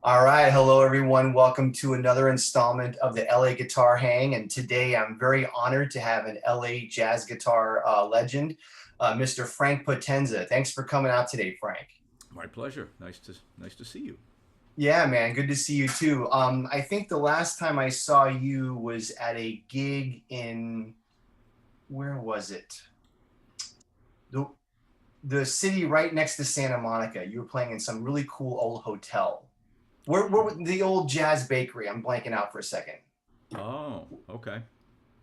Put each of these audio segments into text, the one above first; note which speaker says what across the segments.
Speaker 1: All right. Hello, everyone. Welcome to another installment of the LA Guitar Hang. And today I'm very honored to have an LA jazz guitar legend, Mr. Frank Potenza. Thanks for coming out today, Frank.
Speaker 2: My pleasure. Nice to see you.
Speaker 1: Yeah, man. Good to see you too. I think the last time I saw you was at a gig in, where was it? The, the city right next to Santa Monica. You were playing in some really cool old hotel. Where the old jazz bakery? I'm blanking out for a second.
Speaker 2: Oh, okay.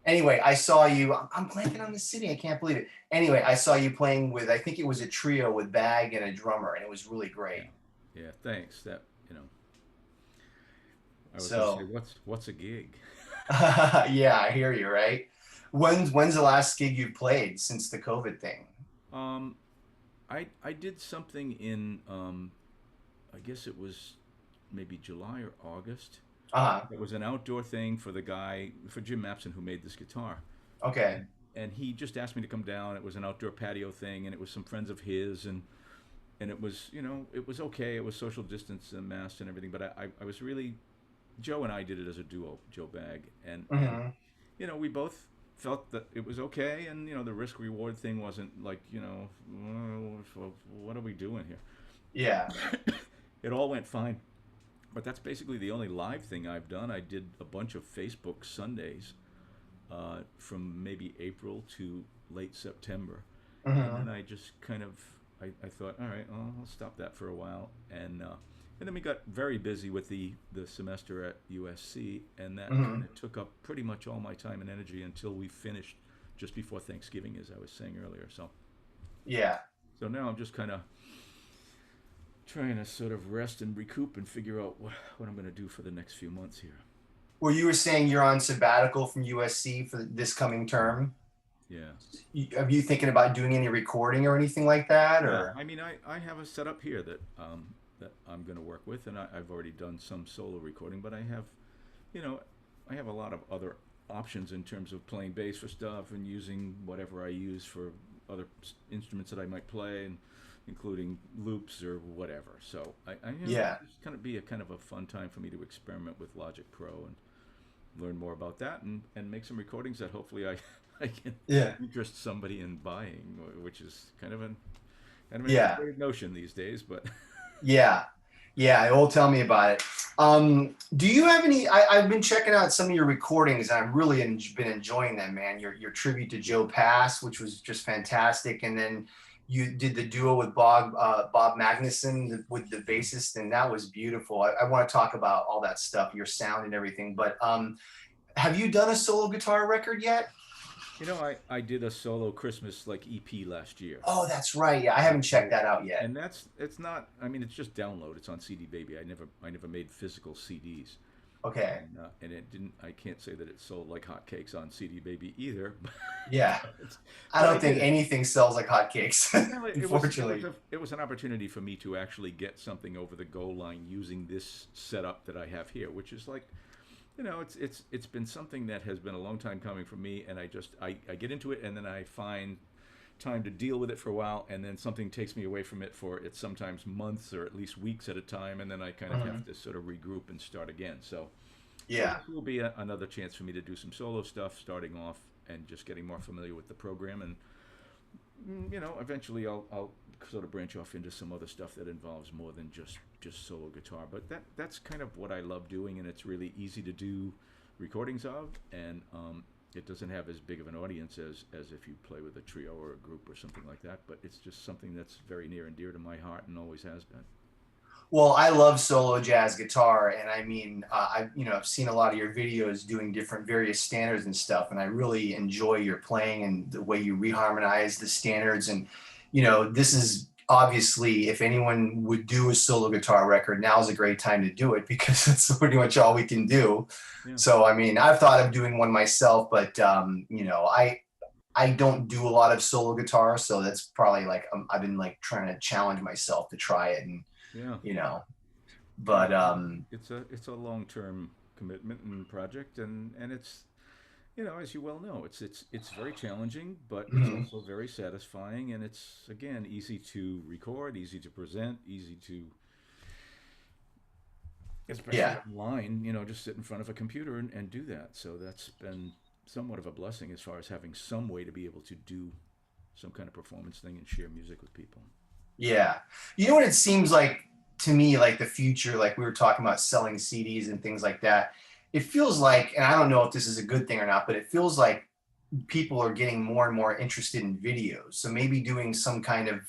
Speaker 1: Anyway, I saw you. I'm blanking on the city. I can't believe it. Anyway, I saw you playing with, I think it was a trio with Bag and a drummer, and it was really
Speaker 2: Yeah.
Speaker 1: great.
Speaker 2: Yeah, thanks. I was going to say
Speaker 1: So,
Speaker 2: what's a gig?
Speaker 1: yeah, I hear you, right? When's the last gig you played since the COVID thing?
Speaker 2: Um I did something in I guess it was maybe July or August.
Speaker 1: Uh-huh.
Speaker 2: It was an outdoor thing for the guy for Jim Mapson who made this guitar.
Speaker 1: Okay.
Speaker 2: And he just asked me to come down. It was an outdoor patio thing and it was some friends of his and it was, it was okay. It was social distance and masked and everything, but I was really Joe and I did it as a duo, Joe Bag, and
Speaker 1: Hmm.
Speaker 2: we both felt that it was okay, and the risk reward thing wasn't like well, what are we doing here?
Speaker 1: Yeah.
Speaker 2: It all went fine, but that's basically the only live thing I've done. I did a bunch of Facebook Sundays from maybe April to late September, and then
Speaker 1: Hmm.
Speaker 2: I just kind of I thought, all right, well, I'll stop that for a while, and then we got very busy with the semester at USC, and that kind
Speaker 1: Hmm.
Speaker 2: of took up pretty much all my time and energy until we finished just before Thanksgiving, as I was saying earlier.
Speaker 1: Yeah.
Speaker 2: So now I'm just kind of trying to sort of rest and recoup and figure out what I'm going to do for the next few months here.
Speaker 1: Well, you were saying you're on sabbatical from USC for this coming term.
Speaker 2: Yeah.
Speaker 1: Are you thinking about doing any recording or anything like that,
Speaker 2: Yeah,
Speaker 1: or?
Speaker 2: I mean, I have a setup here that I'm going to work with, and I've already done some solo recording, but you know, I have a lot of other options in terms of playing bass for stuff and using whatever I use for other instruments that I might play, and including loops or whatever. So
Speaker 1: Yeah.
Speaker 2: it's going to be a kind of a fun time for me to experiment with Logic Pro and learn more about that and make some recordings that hopefully I can
Speaker 1: Yeah.
Speaker 2: interest somebody in buying, which is kind of an
Speaker 1: Yeah.
Speaker 2: antiquated notion these days, but
Speaker 1: Yeah. Yeah. It will tell me about it. Do you have any? I've been checking out some of your recordings, and I've really been enjoying them, man. Your tribute to Joe Pass, which was just fantastic, and then you did the duo with Bob Magnuson with the bassist, and that was beautiful. I want to talk about all that stuff, your sound and everything. But have you done a solo guitar record yet?
Speaker 2: I did a solo Christmas like EP last year.
Speaker 1: Oh, that's right. Yeah, I
Speaker 2: And
Speaker 1: haven't checked
Speaker 2: so
Speaker 1: that out yet.
Speaker 2: and that's it's not I mean it's just download. It's on CD Baby. I never made physical CDs.
Speaker 1: Okay.
Speaker 2: And it didn't I can't say that it sold like hotcakes on CD Baby either,
Speaker 1: Yeah.
Speaker 2: but,
Speaker 1: I
Speaker 2: but I
Speaker 1: don't
Speaker 2: did
Speaker 1: think
Speaker 2: it.
Speaker 1: anything sells like hotcakes,
Speaker 2: Well,
Speaker 1: unfortunately.
Speaker 2: it was an opportunity for me to actually get something over the goal line using this setup that I have here, which is like, it's been something that has been a long time coming for me, and I get into it, and then I find time to deal with it for a while, and then something takes me away from it for it's sometimes months or at least weeks at a time, and then I kind of have
Speaker 1: Mhm.
Speaker 2: to sort of regroup and start again. So
Speaker 1: Yeah.
Speaker 2: this will be another chance for me to do some solo stuff, starting off and just getting more familiar with the program, and eventually I'll sort of branch off into some other stuff that involves more than just solo guitar. But that's kind of what I love doing, and it's really easy to do recordings of, and it doesn't have as big of an audience as if you play with a trio or a group or something like that. But it's just something that's very near and dear to my heart and always has been.
Speaker 1: Well, I love solo jazz guitar, and I mean, I've seen a lot of your videos doing different various standards and stuff, and I really enjoy your playing and the way you reharmonize the standards. And this is obviously, if anyone would do a solo guitar record, now is a great time to do it because that's pretty much all we can do.
Speaker 2: Yeah.
Speaker 1: So, I mean, I've thought of doing one myself, but I don't do a lot of solo guitar, so that's probably like I've been like trying to challenge myself to try it, and
Speaker 2: Yeah.
Speaker 1: you know,
Speaker 2: Yeah,
Speaker 1: but
Speaker 2: it's a long term commitment and project, and it's as you well know, it's very challenging, but it's
Speaker 1: mhm.
Speaker 2: also very satisfying, and it's again easy to record, easy to present, easy to especially
Speaker 1: Yeah.
Speaker 2: online, just sit in front of a computer and do that. So that's been somewhat of a blessing as far as having some way to be able to do some kind of performance thing and share music with people.
Speaker 1: Yeah. You know what it seems like to me, like the future, like we were talking about selling CDs and things like that. It feels like, and I don't know if this is a good thing or not, but it feels like people are getting more and more interested in videos. So maybe doing some kind of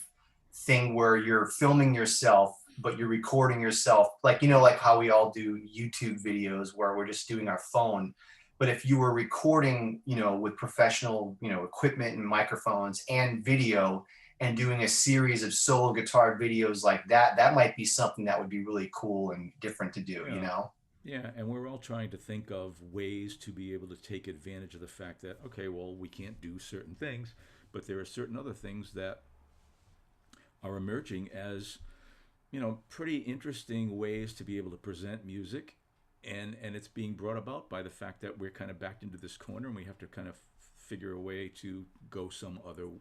Speaker 1: thing where you're filming yourself, but you're recording yourself, like, like how we all do YouTube videos where we're just doing our phone. But if you were recording, with professional, equipment and microphones and video and doing a series of solo guitar videos like that, that might be something that would be really cool and different to do,
Speaker 2: Yeah.
Speaker 1: know?
Speaker 2: Yeah, and we're all trying to think of ways to be able to take advantage of the fact that, okay, well, we can't do certain things, but there are certain other things that are emerging as, pretty interesting ways to be able to present music. And it's being brought about by the fact that we're kind of backed into this corner and we have to kind of figure a way to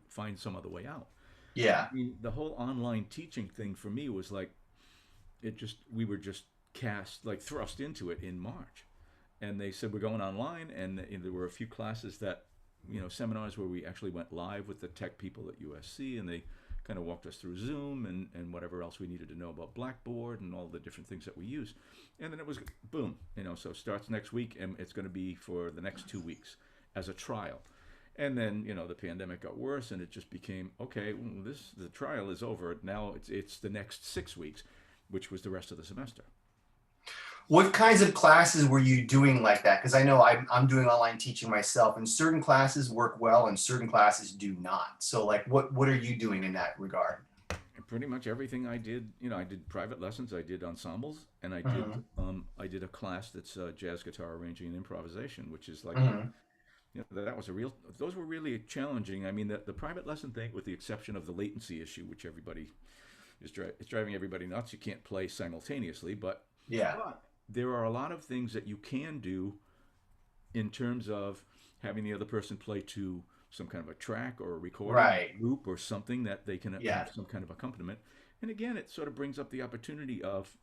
Speaker 2: find some other way out. I
Speaker 1: Yeah.
Speaker 2: mean, the whole online teaching thing for me was like, we were just thrust into it in March. And they said, we're going online. And there were a few classes that, seminars where we actually went live with the tech people at USC, and they kind of walked us through Zoom and whatever else we needed to know about Blackboard and all the different things that we use. And then it was boom, so it starts next week and it's going to be for the next 2 weeks as a trial. And then the pandemic got worse, and it just became okay. Well, the trial is over now. It's the next 6 weeks, which was the rest of the semester.
Speaker 1: What kinds of classes were you doing like that? Because I know I'm doing online teaching myself, and certain classes work well and certain classes do not. So, like, what are you doing in that regard?
Speaker 2: And pretty much everything I did, I did private lessons, I did ensembles, and
Speaker 1: Hmm.
Speaker 2: I did a class that's jazz guitar arranging and improvisation, which is like
Speaker 1: Hmm.
Speaker 2: that was a real. Those were really challenging. I mean, the private lesson thing, with the exception of the latency issue, which everybody it's driving everybody nuts. You can't play simultaneously,
Speaker 1: Yeah.
Speaker 2: but there are a lot of things that you can do in terms of having the other person play to some kind of a track or a recording or
Speaker 1: Right.
Speaker 2: a loop or something that they can
Speaker 1: Yeah.
Speaker 2: have some kind of accompaniment. And again, it sort of brings up the opportunity of,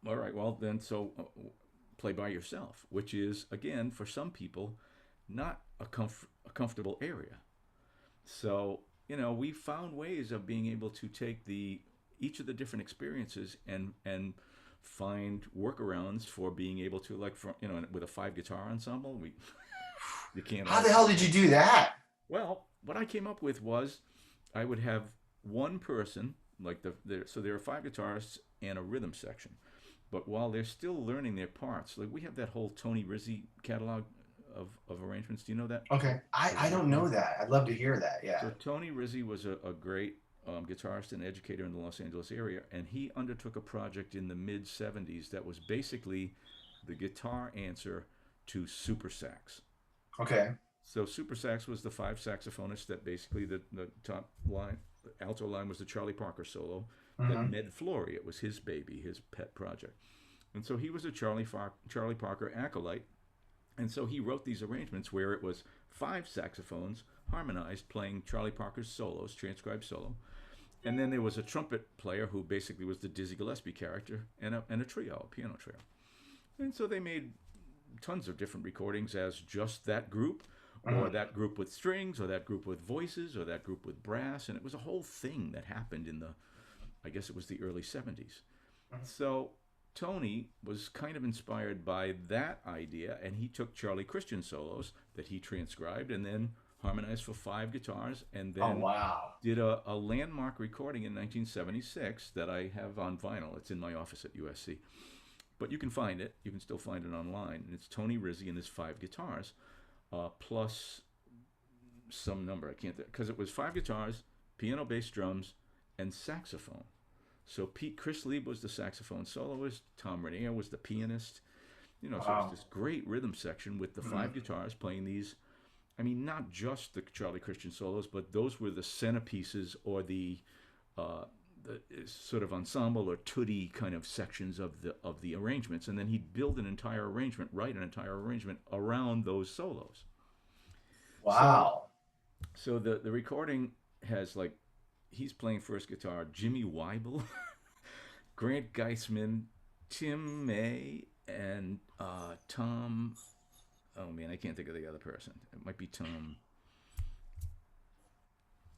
Speaker 2: all right, well, then play by yourself, which is, again, for some people, not a comfortable area. So, we found ways of being able to take each of the different experiences and find workarounds for being able to, like, with a 5 guitar ensemble, you can't
Speaker 1: How
Speaker 2: all
Speaker 1: the hell
Speaker 2: play.
Speaker 1: did you do that?
Speaker 2: Well, what I came up with was I would have one person, like so there are 5 guitarists and a rhythm section. But while they're still learning their parts, like we have that whole Tony Rizzi catalog of arrangements. Do you know that?
Speaker 1: Okay. I,
Speaker 2: The
Speaker 1: I
Speaker 2: rhythm
Speaker 1: don't know
Speaker 2: thing?
Speaker 1: that. I'd love to hear that. Yeah.
Speaker 2: So Tony Rizzi was a great guitarist and educator in the Los Angeles area, and he undertook a project in the mid '70s that was basically the guitar answer to super sax.
Speaker 1: Okay.
Speaker 2: So super sax was the 5 saxophonists that basically the top line, the alto line was the Charlie Parker solo. Then
Speaker 1: Hmm.
Speaker 2: Med Flory, it was his baby, his pet project, and so he was a Charlie Parker acolyte. And so he wrote these arrangements where it was 5 saxophones harmonized playing Charlie Parker's solos, transcribed solo. And then there was a trumpet player who basically was the Dizzy Gillespie character, and a trio, a piano trio. And so they made tons of different recordings as just that group, or
Speaker 1: Hmm.
Speaker 2: that group with strings, or that group with voices, or that group with brass. And it was a whole thing that happened I guess it was the early '70s. So Tony was kind of inspired by that idea, and he took Charlie Christian solos that he transcribed and then harmonized for 5 guitars, and
Speaker 1: Oh,
Speaker 2: then
Speaker 1: wow.
Speaker 2: did a landmark recording in 1976 that I have on vinyl. It's in my office at USC. But you can find it. You can still find it online. And it's Tony Rizzi and his 5 guitars, plus some number. I can't, because it was 5 guitars, piano, bass, drums, and saxophone. So Chris Lieb was the saxophone soloist. Tom Renier was the pianist. So it was
Speaker 1: Wow.
Speaker 2: this great rhythm section with the
Speaker 1: Hmm.
Speaker 2: 5 guitars playing these. I mean, not just the Charlie Christian solos, but those were the centerpieces or uh, the sort of ensemble or tutti kind of sections of the arrangements, and then he'd build write an entire arrangement around those solos. So
Speaker 1: Wow.
Speaker 2: so the recording has like he's playing first guitar, Jimmy Weibel, Grant Geisman. Tim May and Tom. Oh man, I can't think of the other person. It might be Tom.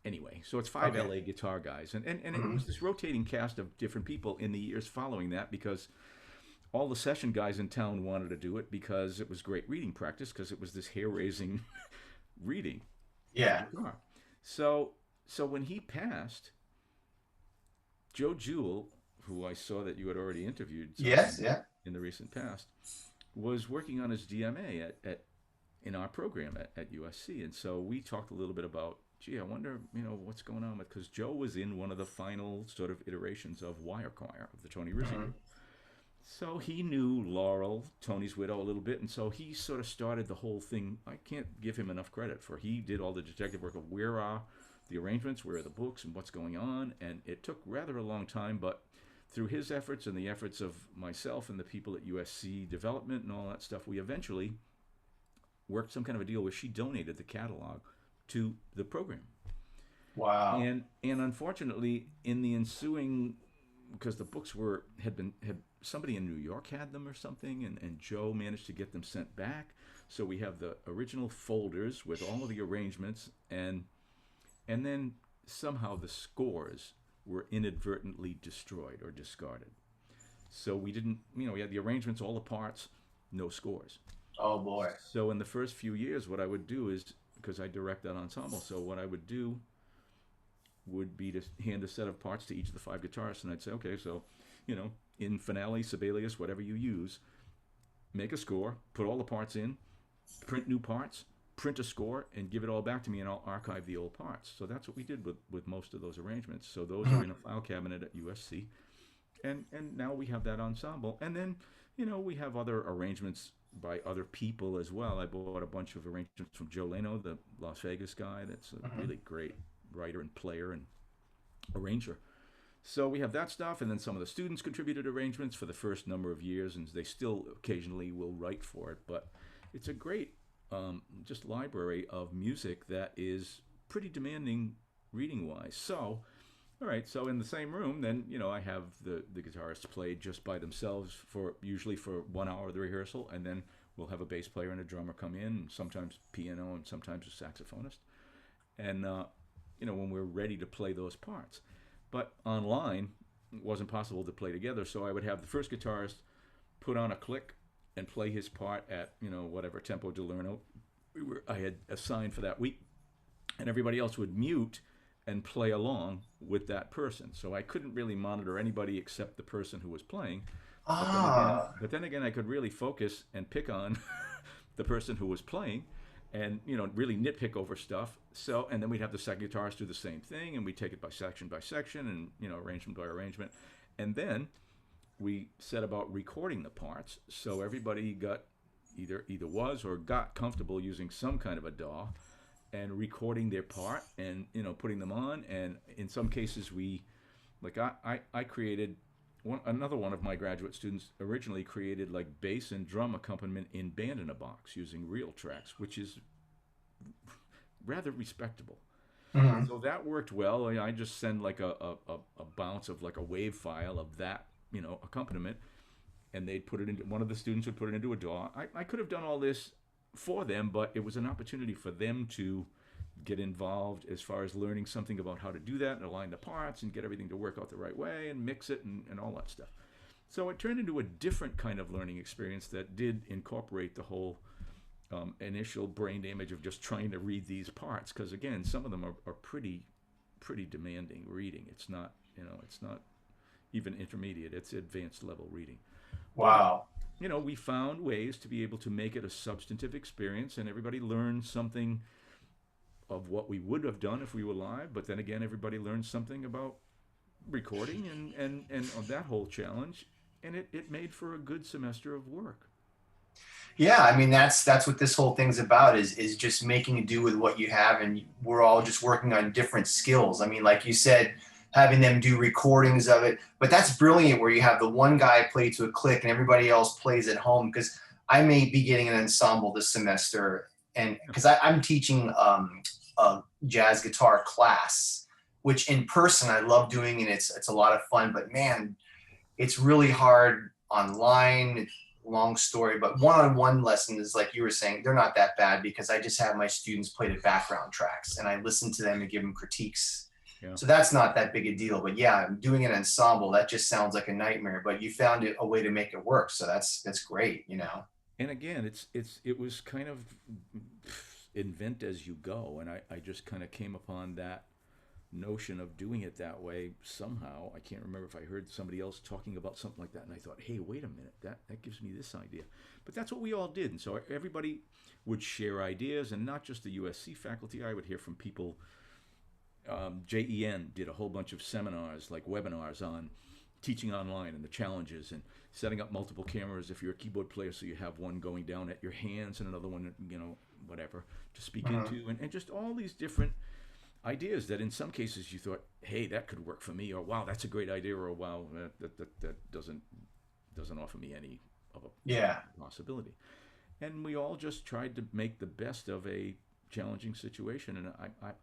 Speaker 2: Anyway, so it's five
Speaker 1: Okay.
Speaker 2: LA guitar guys, and it
Speaker 1: Mhm.
Speaker 2: was this rotating cast of different people in the years following that because all the session guys in town wanted to do it because it was great reading practice because it was this hair raising reading of
Speaker 1: Yeah.
Speaker 2: guitar. So so when he passed, Joe Jewell, who I saw that you had already interviewed
Speaker 1: Yes. Yeah.
Speaker 2: in the recent past, was working on his DMA at in our program at USC, and so we talked a little bit about, gee, I wonder, what's going on with, because Joe was in one of the final sort of iterations of Wire Choir of the Tony Rizzi
Speaker 1: Mhm.
Speaker 2: group. So he knew Laurel, Tony's widow, a little bit, and so he sort of started the whole thing. I can't give him enough credit for he did all the detective work of where are the arrangements, where are the books, and what's going on. And it took rather a long time, but through his efforts and the efforts of myself and the people at USC development and all that stuff, we eventually worked some kind of a deal where she donated the catalog to the program.
Speaker 1: Wow.
Speaker 2: And unfortunately, in the ensuing, because the books had somebody in New York had them or something, and Joe managed to get them sent back. So we have the original folders with all of the arrangements, and then somehow the scores were inadvertently destroyed or discarded. So we didn't, we had the arrangements, all the parts, no scores.
Speaker 1: Oh boy.
Speaker 2: So in the first few years, what I would do is, because I direct that ensemble, so what I would do would be to hand a set of parts to each of the five guitarists, and I'd say, okay, so, in Finale, Sibelius, whatever you use, make a score, put all the parts in, print new parts, print a score, and give it all back to me, and I'll archive the old parts. So that's what we did with most of those arrangements. So those are in a
Speaker 1: Mhm.
Speaker 2: file cabinet at USC, and now we have that ensemble, and then we have other arrangements by other people as well. I bought a bunch of arrangements from Joe Leno, the Las Vegas guy. That's a
Speaker 1: Mhm.
Speaker 2: really great writer and player and arranger. So we have that stuff, and then some of the students contributed arrangements for the first number of years, and they still occasionally will write for it. But it's a great just library of music that is pretty demanding reading wise. So all right, so in the same room, then I have the guitarists play just by themselves for usually for 1 hour of the rehearsal, and then we'll have a bass player and a drummer come in, and sometimes piano, and sometimes a saxophonist, and when we're ready to play those parts. But online, it wasn't possible to play together, so I would have the first guitarist put on a click and play his part at whatever tempo di Lerno I had assigned for that week, and everybody else would mute and play along with that person. So I couldn't really monitor anybody except the person who was playing. But then again,
Speaker 1: Ah.
Speaker 2: I could really focus and pick on the person who was playing, and really nitpick over stuff. So and then we'd have the second guitarist do the same thing, and we take it by section, and arrangement by arrangement, and then we set about recording the parts. So everybody got either was or got comfortable using some kind of a DAW and recording their part, and putting them on. And in some cases we like I created another one of my graduate students originally created like bass and drum accompaniment in Band in a Box using real tracks, which is rather respectable.
Speaker 1: Mhm.
Speaker 2: So that worked well. I just send like a bounce of like a wave file of that accompaniment, and they'd put it into one of the students would put it into a DAW. I could have done all this for them, but it was an opportunity for them to get involved as far as learning something about how to do that and align the parts and get everything to work out the right way and mix it and all that stuff. So it turned into a different kind of learning experience that did incorporate the whole initial brain damage of just trying to read these parts, because again, some of them are pretty demanding reading. It's not even intermediate, it's advanced level reading. But
Speaker 1: Wow.
Speaker 2: we found ways to be able to make it a substantive experience, and everybody learned something of what we would have done if we were live. But then again, everybody learned something about recording and of that whole challenge, and it made for a good semester of work.
Speaker 1: Yeah, I mean that's what this whole thing's about is just making do with what you have, and we're all just working on different skills. I mean, like you said, having them do recordings of it, but that's brilliant where you have the one guy play to a click and everybody else plays at home. Because I may be getting an ensemble this semester, and because I'm teaching a jazz guitar class, which in person I love doing, and it's a lot of fun. But man, it's really hard online. Long story, but one-on-one lessons, like you were saying, they're not that bad because I just have my students play the background tracks and I listen to them and give them critiques.
Speaker 2: Yeah.
Speaker 1: So that's not that big a deal. But yeah, I'm doing an ensemble. That just sounds like a nightmare. But you found it a way to make it work. So that's great, you know.
Speaker 2: And again, it was kind of invent as you go, and I just kind of came upon that notion of doing it that way somehow. I can't remember if I heard somebody else talking about something like that, and I thought, hey, wait a minute, that gives me this idea. But that's what we all did, and so everybody would share ideas, and not just the USC faculty. I would hear from people. JEN did a whole bunch of seminars, like webinars on teaching online and the challenges and setting up multiple cameras if you're a keyboard player, so you have one going down at your hands and another one, whatever, to speak
Speaker 1: Mhm.
Speaker 2: into, and just all these different ideas that in some cases you thought, hey, that could work for me, or wow, that's a great idea, or wow, that doesn't offer me any of
Speaker 1: Yeah.
Speaker 2: a possibility. And we all just tried to make the best of a challenging situation, and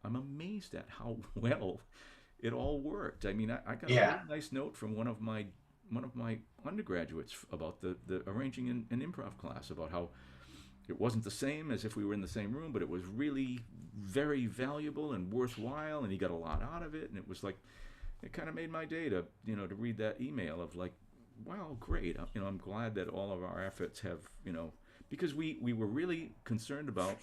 Speaker 2: I'm amazed at how well it all worked. I mean, I got a
Speaker 1: Yeah.
Speaker 2: really nice note from one of my undergraduates about the arranging an improv class, about how it wasn't the same as if we were in the same room, but it was really very valuable and worthwhile, and he got a lot out of it. And it was like, it kind of made my day to to read that email of like, wow, great. I'm glad that all of our efforts have, because we were really concerned about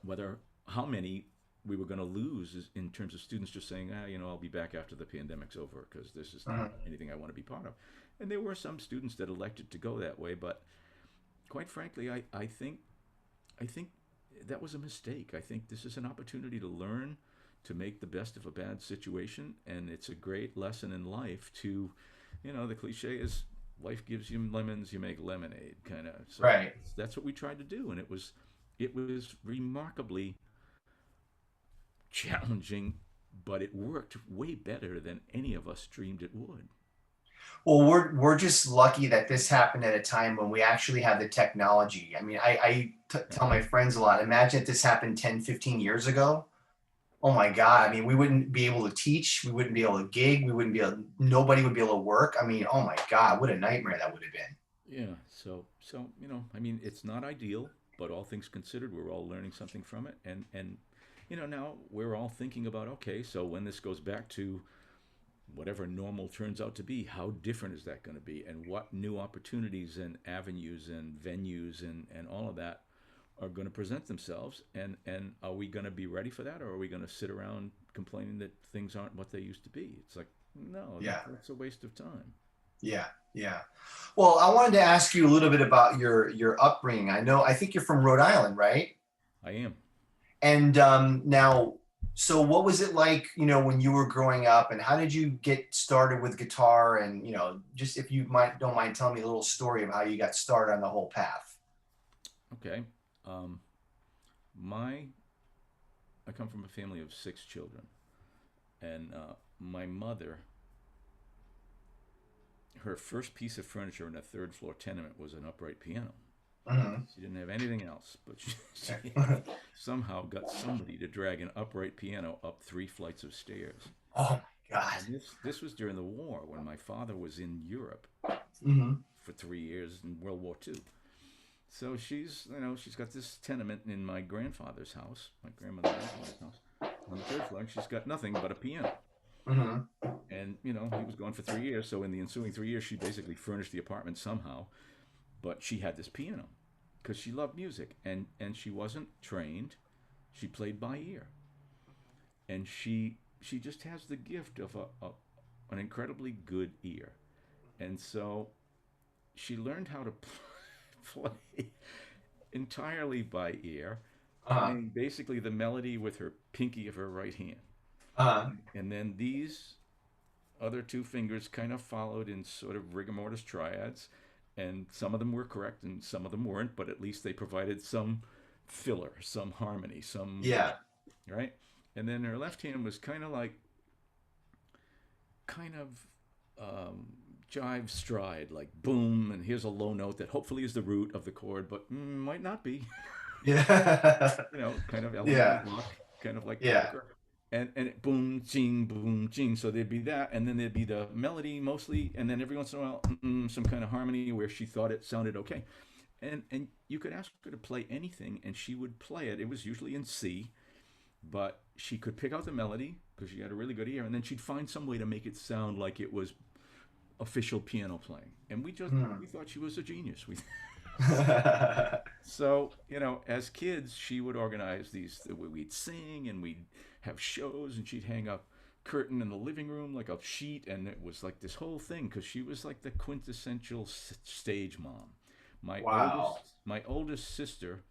Speaker 2: whether how many we were going to lose in terms of students just saying, I'll be back after the pandemic's over because this is not
Speaker 1: Mhm.
Speaker 2: anything I want to be part of. And there were some students that elected to go that way, but quite frankly, I think that was a mistake. I think this is an opportunity to learn to make the best of a bad situation, and it's a great lesson in life to, the cliche is life gives you lemons, you make lemonade, kind of. So
Speaker 1: Right.
Speaker 2: that's what we tried to do, and it was remarkably challenging, but it worked way better than any of us dreamed it would.
Speaker 1: Well, we're just lucky that this happened at a time when we actually have the technology. I mean,
Speaker 2: Yeah.
Speaker 1: tell my friends a lot. Imagine if this happened 10, 15 years ago. Oh my God. I mean, we wouldn't be able to teach. We wouldn't be able to gig. We wouldn't be able, nobody would be able to work. I mean, oh my God, what a nightmare that would have been.
Speaker 2: Yeah. So I mean, it's not ideal, but all things considered, we're all learning something from it, and now we're all thinking about, okay, so when this goes back to whatever normal turns out to be, how different is that going to be, and what new opportunities and avenues and venues and all of that are going to present themselves, and are we going to be ready for that, or are we going to sit around complaining that things aren't what they used to be? It's like, no,
Speaker 1: Yeah.
Speaker 2: that's a waste of time.
Speaker 1: Yeah. Yeah. Well, I wanted to ask you a little bit about your upbringing. I think you're from Rhode Island, right?
Speaker 2: I am.
Speaker 1: And now, so what was it like, when you were growing up, and how did you get started with guitar? And, just if you might don't mind telling me a little story of how you got started on the whole path.
Speaker 2: Okay. um, my I come from a family of 6 children, and my mother, her first piece of furniture in a third floor tenement was an upright piano.
Speaker 1: Hmm.
Speaker 2: She didn't have anything else, but she somehow got somebody to drag an upright piano up 3 flights of stairs.
Speaker 1: Oh my God.
Speaker 2: And this was during the war when my father was in Europe
Speaker 1: Hmm.
Speaker 2: for 3 years in World War II. So she's got this tenement in my grandfather's house, my grandmother's house, on the third floor, and she's got nothing but a piano.
Speaker 1: Hmm.
Speaker 2: And he was gone for 3 years, so in the ensuing 3 years, she basically furnished the apartment somehow. But she had this piano because she loved music, and she wasn't trained. She played by ear, and she just has the gift of an incredibly good ear, and so she learned how to play entirely by ear,
Speaker 1: Uh-huh.
Speaker 2: playing basically the melody with her pinky of her right hand.
Speaker 1: Uh-huh.
Speaker 2: And then these other 2 fingers kind of followed in sort of rigor mortis triads, and some of them were correct and some of them weren't, but at least they provided some filler, some harmony, some
Speaker 1: Yeah.
Speaker 2: right. And then her left hand was kind of jive stride, like boom, and here's a low note that hopefully is the root of the chord, but might not be.
Speaker 1: Yeah.
Speaker 2: Kind of elemental
Speaker 1: Yeah.
Speaker 2: rock, kind of like
Speaker 1: Yeah.
Speaker 2: poker. and it boom ching. So there'd be that, and then there'd be the melody mostly, and then every once in a while some kind of harmony where she thought it sounded okay. And you could ask her to play anything, and she would play it. It was usually in C, but she could pick out the melody because she had a really good ear, and then she'd find some way to make it sound like it was official piano playing. And we thought she was a genius. We So, as kids, she would organize these. We'd sing and we'd have shows, and she'd hang a curtain in the living room like a sheet, and it was like this whole thing because she was like the quintessential stage mom.
Speaker 1: Wow.
Speaker 2: My oldest sister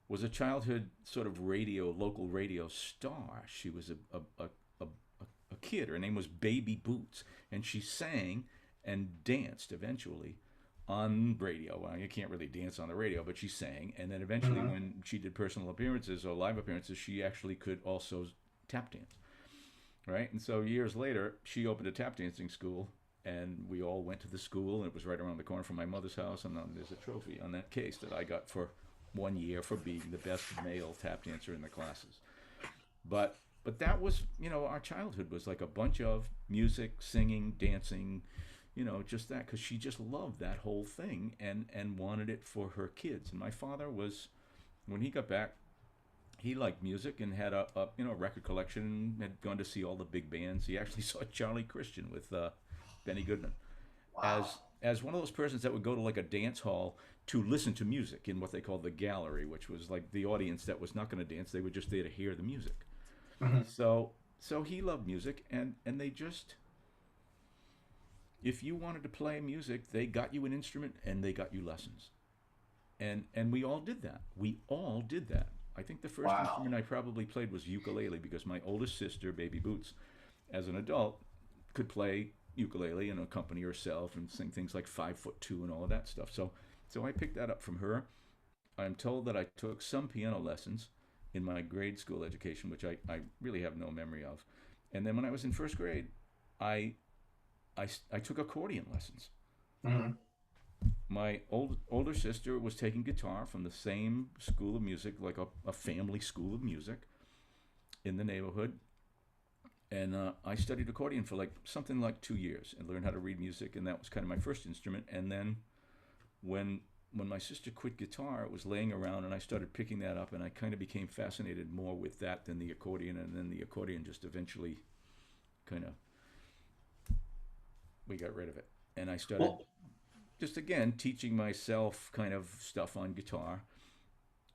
Speaker 2: was a childhood sort of local radio star. She was a kid. Her name was Baby Boots, and she sang and danced eventually on radio. Well, you can't really dance on the radio, but she sang. And then eventually,
Speaker 1: Hmm.
Speaker 2: when she did personal appearances or live appearances, she actually could also tap dance, right? And so years later, she opened a tap dancing school, and we all went to the school, and it was right around the corner from my mother's house. And there's a trophy on that case that I got for 1 year for being the best male tap dancer in the classes. But that was, our childhood was like a bunch of music, singing, dancing, just that, because she just loved that whole thing and wanted it for her kids. And my father was, when he got back, he liked music and had a record collection, had gone to see all the big bands. He actually saw Charlie Christian with Benny Goodman
Speaker 1: Wow.
Speaker 2: as one of those persons that would go to like a dance hall to listen to music in what they called the gallery, which was like the audience that was not going to dance. They were just there to hear the music.
Speaker 1: Hmm.
Speaker 2: So he loved music, and they just, if you wanted to play music, they got you an instrument and they got you lessons. And we all did that. We all did that. I think the first
Speaker 1: Wow.
Speaker 2: instrument I probably played was ukulele because my oldest sister, Baby Boots, as an adult, could play ukulele and accompany herself and sing things like 5'2" and all of that stuff. So I picked that up from her. I'm told that I took some piano lessons in my grade school education, which I really have no memory of. And then when I was in first grade, I, I took accordion lessons.
Speaker 1: Hmm.
Speaker 2: My older sister was taking guitar from the same school of music, like a family school of music in the neighborhood. And I studied accordion for like something like 2 years and learned how to read music, and that was kind of my first instrument. And then when when my sister quit guitar, it was laying around, and I started picking that up, and I kind of became fascinated more with that than the accordion, and then the accordion just eventually kind of, we got rid of it, and I started
Speaker 1: Well,
Speaker 2: just again teaching myself kind of stuff on guitar.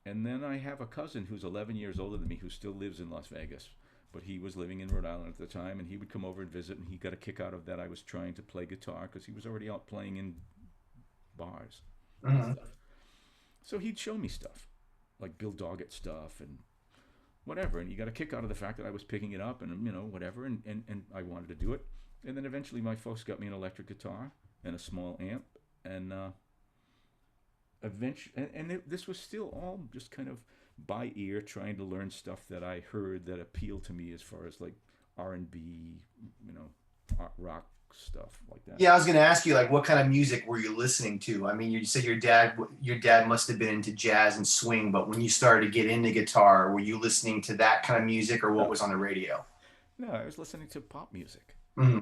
Speaker 2: And then I have a cousin who's 11 years older than me who still lives in Las Vegas, but he was living in Rhode Island at the time, and he would come over and visit, and he got a kick out of that I was trying to play guitar because he was already out playing in bars and
Speaker 1: mhm.
Speaker 2: stuff. So he'd show me stuff, like Bill Doggett stuff and whatever, and he got a kick out of the fact that I was picking it up and whatever, and I wanted to do it. And then eventually my folks got me an electric guitar and a small amp, and eventually, this was still all just kind of by ear, trying to learn stuff that I heard that appealed to me as far as like R&B, you know, rock stuff like that.
Speaker 1: Yeah, I was going to ask you, like, what kind of music were you listening to? I mean, you said your dad must have been into jazz and swing, but when you started to get into guitar, were you listening to that kind of music or what
Speaker 2: No,
Speaker 1: was on the radio?
Speaker 2: no, I was listening to pop music.
Speaker 1: Hmm.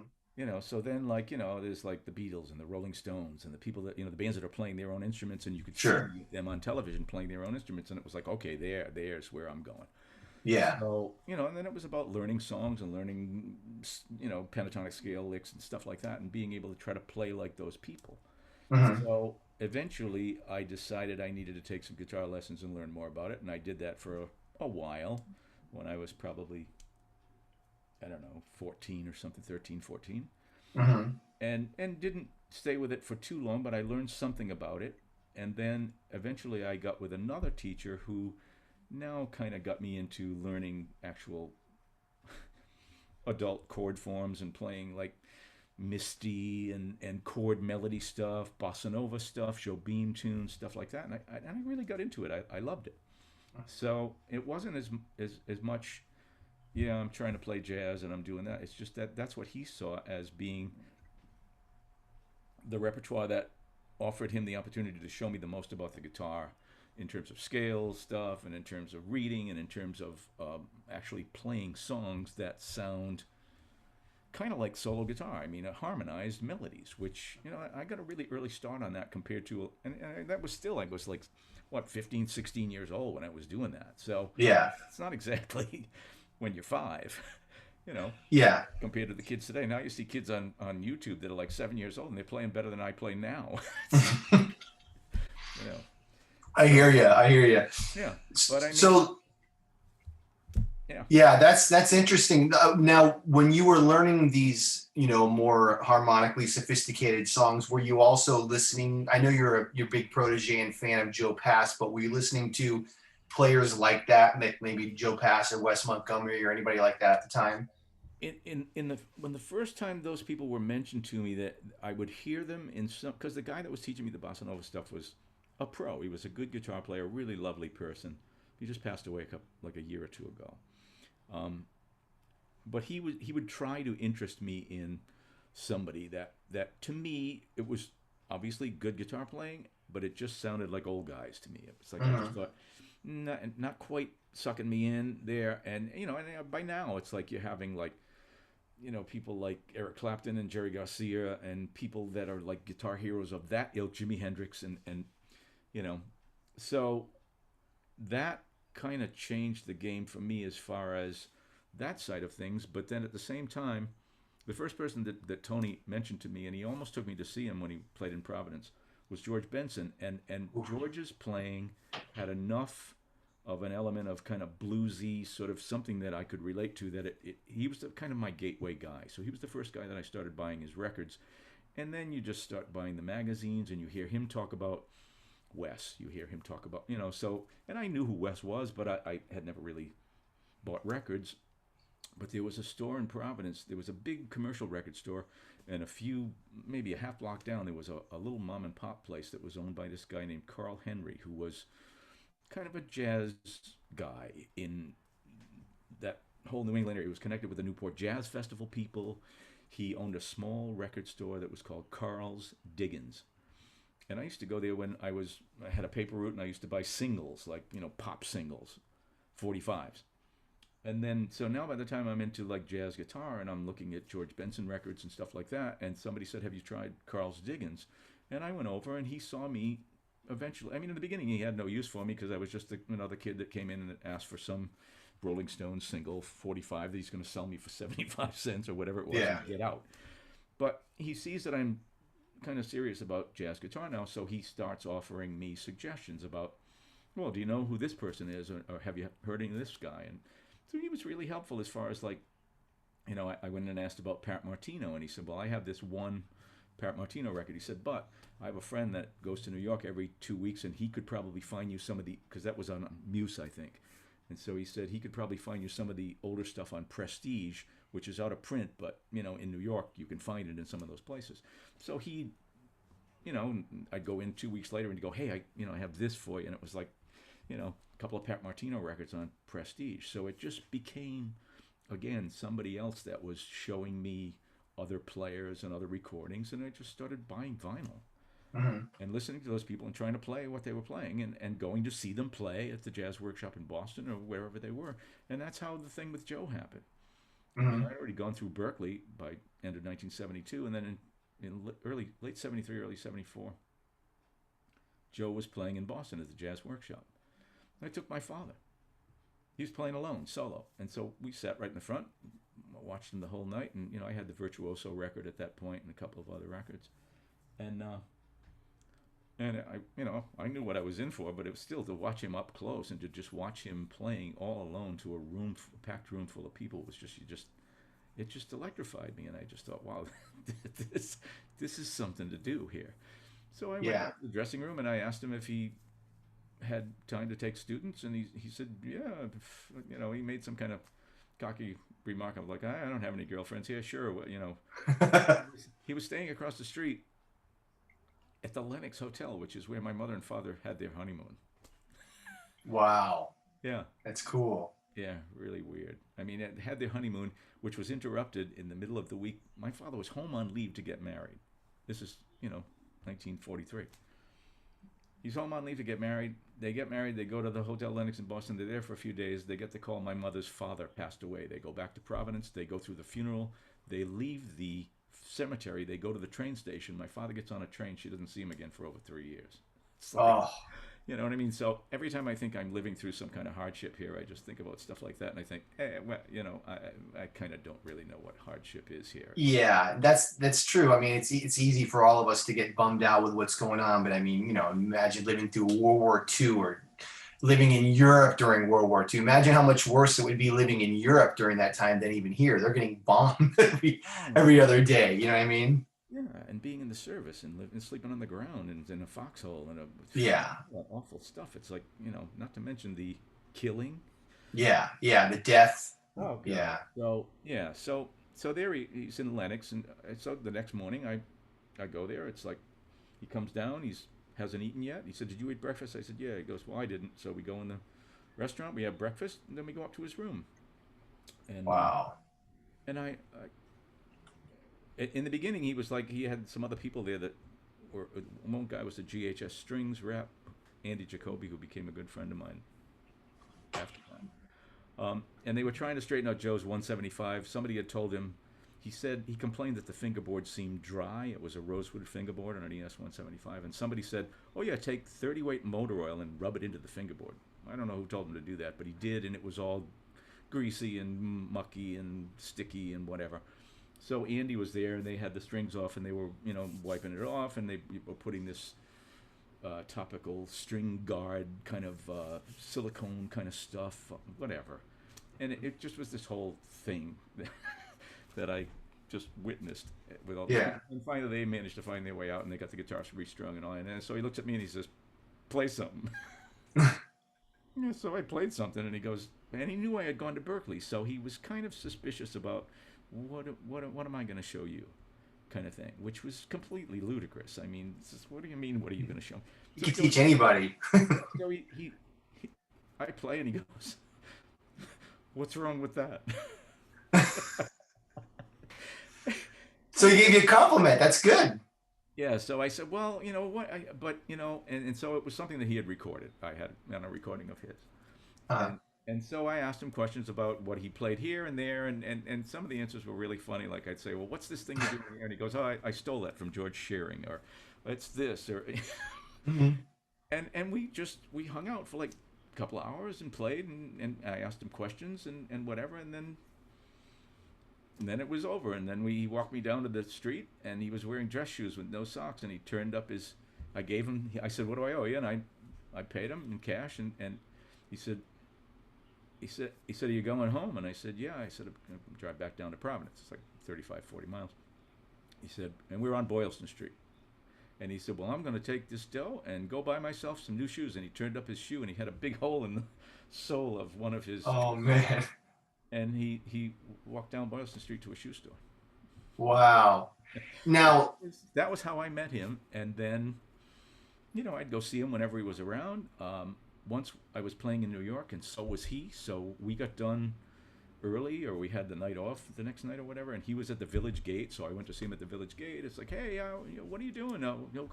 Speaker 2: So then like there's like the Beatles and the Rolling Stones and the people that the bands that are playing their own instruments, and you could see
Speaker 1: Sure.
Speaker 2: them on television playing their own instruments, and it was like, okay, there's where I'm going.
Speaker 1: Yeah.
Speaker 2: So and then it was about learning songs and learning pentatonic scale licks and stuff like that, and being able to try to play like those people.
Speaker 1: Hmm.
Speaker 2: So eventually I decided I needed to take some guitar lessons and learn more about it, and I did that for a while when I was probably, I don't know, 14 or something, 13, 14,
Speaker 1: Hmm.
Speaker 2: and didn't stay with it for too long, but I learned something about it. And then eventually I got with another teacher who now kind of got me into learning actual adult chord forms and playing like Misty and chord melody stuff, bossa nova stuff, Jobim tunes, stuff like that. And I really got into it. I loved it. So it wasn't as much, yeah, I'm trying to play jazz and I'm doing that. It's just that that's what he saw as being the repertoire that offered him the opportunity to show me the most about the guitar in terms of scale stuff, and in terms of reading, and in terms of actually playing songs that sound kind of like solo guitar. I mean, harmonized melodies, which I got a really early start on that compared to, and that was still I was like what 15, 16 years old when I was doing that. So
Speaker 1: Yeah.
Speaker 2: it's not exactly when you're five, you know,
Speaker 1: Yeah.
Speaker 2: compared to the kids today. Now you see kids on YouTube that are like 7 years old and they're playing better than I play now. you know.
Speaker 1: I hear
Speaker 2: So
Speaker 1: you. I hear you.
Speaker 2: yeah, but I mean,
Speaker 1: So
Speaker 2: yeah.
Speaker 1: yeah, that's interesting. Now, when you were learning these, more harmonically sophisticated songs, were you also listening? I know you're a big protege and fan of Joe Pass, but were you listening to players like that, like maybe Joe Pass or Wes Montgomery or anybody like that at the time?
Speaker 2: In the when the first time those people were mentioned to me, that I would hear them in some, because the guy that was teaching me the bossa nova stuff was a pro. He was a good guitar player, a really lovely person. He just passed away like a year or two ago. Um, but he would try to interest me in somebody that to me it was obviously good guitar playing, but it just sounded like old guys to me. It was like I just
Speaker 1: Mhm.
Speaker 2: thought not quite sucking me in there, and by now it's like you're having like people like Eric Clapton and Jerry Garcia and people that are like guitar heroes of that ilk, Jimi Hendrix, and you know, so that kind of changed the game for me as far as that side of things. But then at the same time, the first person that Tony mentioned to me, and he almost took me to see him when he played in Providence, was George Benson. And
Speaker 1: Oof.
Speaker 2: George's playing had enough of an element of kind of bluesy, sort of something that I could relate to. That he was kind of my gateway guy. So he was the first guy that I started buying his records. And then you just start buying the magazines, and you hear him talk about Wes. You hear him talk about, so, and I knew who Wes was, but I had never really bought records. But there was a store in Providence. There was a big commercial record store, and maybe a half block down, there was a little mom and pop place that was owned by this guy named Carl Henry, who was kind of a jazz guy in that whole New England area. He was connected with the Newport Jazz Festival people. He owned a small record store that was called Carl's Diggins. And I used to go there when I had a paper route, and I used to buy singles, like, pop singles, 45s. And then, so now by the time I'm into like jazz guitar and I'm looking at George Benson records and stuff like that, and somebody said, "Have you tried Carl's Diggins?" And I went over, and he saw me eventually. I mean, in the beginning, he had no use for me because I was just another kid that came in and asked for some Rolling Stones single 45 that he's going to sell me for 75 cents or whatever it was
Speaker 1: Yeah.
Speaker 2: and get out. But he sees that I'm kind of serious about jazz guitar now, so he starts offering me suggestions about, well, do you know who this person is, or have you heard any of this guy? And so he was really helpful as far as like, I went and asked about Pat Martino, and he said, well, I have this one Pat Martino record. He said, but I have a friend that goes to New York every 2 weeks, and he could probably find you some of the, because that was on Muse, I think. And so he said he could probably find you some of the older stuff on Prestige, which is out of print, but in New York you can find it in some of those places. So I'd go in 2 weeks later and go, hey, I have this for you, and it was like, a couple of Pat Martino records on Prestige. So it just became, again, somebody else that was showing me other players and other recordings, and I just started buying vinyl
Speaker 1: Mhm.
Speaker 2: and listening to those people and trying to play what they were playing, and going to see them play at the Jazz Workshop in Boston or wherever they were. And that's how the thing with Joe happened.
Speaker 1: Mhm.
Speaker 2: I'd already gone through Berkeley by end of 1972, and then in late 73, early 74, Joe was playing in Boston at the Jazz Workshop. I took my father. He was playing alone, solo. And so we sat right in the front, watched him the whole night. And, I had the Virtuoso record at that point and a couple of other records. And, I knew what I was in for, but it was still to watch him up close and to just watch him playing all alone to a packed room full of people was it just electrified me. And I just thought, wow, this is something to do here. So I went
Speaker 1: Yeah.
Speaker 2: back to the dressing room and I asked him if he had time to take students, and he said, yeah. He made some kind of cocky remark of like, I don't have any girlfriends here. Sure, he was staying across the street at the Lenox Hotel, which is where my mother and father had their honeymoon.
Speaker 1: Wow.
Speaker 2: Yeah,
Speaker 1: That's cool.
Speaker 2: yeah, really weird. I mean, it had their honeymoon, which was interrupted in the middle of the week. My father was home on leave to get married. This is 1943. He's home on leave to get married. They get married. They go to the Hotel Lennox in Boston. They're there for a few days. They get the call my mother's father passed away. They go back to Providence. They go through the funeral. They leave the cemetery. They go to the train station. My father gets on a train. She doesn't see him again for over 3 years. It's like,
Speaker 1: Oh,
Speaker 2: you know what I mean? So every time I think I'm living through some kind of hardship here, I just think about stuff like that, and I think, well, I kind of don't really know what hardship is here.
Speaker 1: yeah, that's true. I mean, it's easy for all of us to get bummed out with what's going on, but I mean, imagine living through World War II or living in Europe during World War II. Imagine how much worse it would be living in Europe during that time than even here. They're getting bombed
Speaker 2: Oh,
Speaker 1: every other day. You know what I mean?
Speaker 2: yeah, and being in the service and living, sleeping on the ground and in a foxhole and
Speaker 1: Yeah,
Speaker 2: awful stuff. It's like, not to mention the killing.
Speaker 1: yeah, yeah. The death.
Speaker 2: Oh God.
Speaker 1: Yeah.
Speaker 2: So yeah, so there he's in Lennox, and so the next morning I go there. It's like he comes down. He's hasn't eaten yet. He said, "Did you eat breakfast?" I said, "Yeah." He goes, "Well, I didn't." So we go in the restaurant. We have breakfast, and then we go up to his room. And
Speaker 1: Wow.
Speaker 2: in the beginning, he was like he had some other people there that were one guy was a GHS strings rep, Andy Jacoby, who became a good friend of mine after that. And they were trying to straighten out Joe's 175. Somebody had told him, he said he complained that the fingerboard seemed dry. It was a rosewood fingerboard on an ES 175. And somebody said, "Oh, yeah, take 30 weight motor oil and rub it into the fingerboard." I don't know who told him to do that, but he did, and it was all greasy and mucky and sticky and whatever. So Andy was there, and they had the strings off, and they were, wiping it off, and they were putting this topical string guard kind of silicone kind of stuff, whatever. And it just was this whole thing that I just witnessed with all this.
Speaker 1: Yeah.
Speaker 2: And finally, they managed to find their way out, and they got the guitars restrung and all. And so he looks at me and he says, "Play something." Yeah, so I played something, and he goes, and he knew I had gone to Berkeley, so he was kind of suspicious about what am I going to show you, kind of thing, which was completely ludicrous. I mean, what do you mean? What are you going to show me?
Speaker 1: You
Speaker 2: So
Speaker 1: can
Speaker 2: he goes,
Speaker 1: teach anybody.
Speaker 2: so he I play, and he goes, "What's wrong with that?"
Speaker 1: So he gave you a compliment. That's good.
Speaker 2: Yeah, so I said, "Well, you know what, and so it was something that he had recorded. I had on a recording of his.
Speaker 1: Uh,
Speaker 2: And so I asked him questions about what he played here and there, and some of the answers were really funny. Like I'd say, "Well, what's this thing you're doing here?" And he goes, "Oh, I stole that from George Shearing," or "It's this," or
Speaker 1: mhm.
Speaker 2: and we hung out for like a couple of hours and played, and I asked him questions and whatever, and then it was over. And then he walked me down to the street, and he was wearing dress shoes with no socks, and he turned up his. I gave him. I said, "What do I owe you?" And I paid him in cash, and he said. He said, "Are you going home?" And I said, "Yeah." I said, "I'm going to drive back down to Providence. It's like 35, 40 miles." He said, and we were on Boylston Street. And he said, "Well, I'm going to take this dough and go buy myself some new shoes." And he turned up his shoe, and he had a big hole in the sole of one of his.
Speaker 1: Oh man.
Speaker 2: And he walked down Boylston Street to a shoe store.
Speaker 1: Wow. Now,
Speaker 2: That was how I met him. And then, I'd go see him whenever he was around. Once I was playing in New York, and so was he. So we got done early, or we had the night off the next night or whatever, and he was at the Village Gate, so I went to see him at the Village Gate. It's like, "Hey, what are you doing?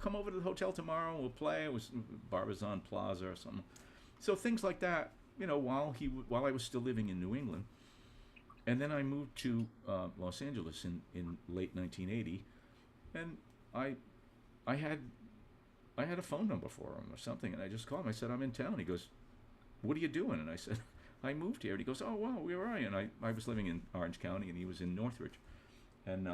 Speaker 2: Come over to the hotel tomorrow. We'll play." It was Barbizon Plaza or something. So things like that, while I was still living in New England, and then I moved to Los Angeles in late 1980, and I I had I had a phone number for him or something, and I just called him. I said, "I'm in town." He goes, "What are you doing?" And I said, "I moved here." And he goes, "Oh, wow, where are you?" And I was living in Orange County, and he was in Northridge. And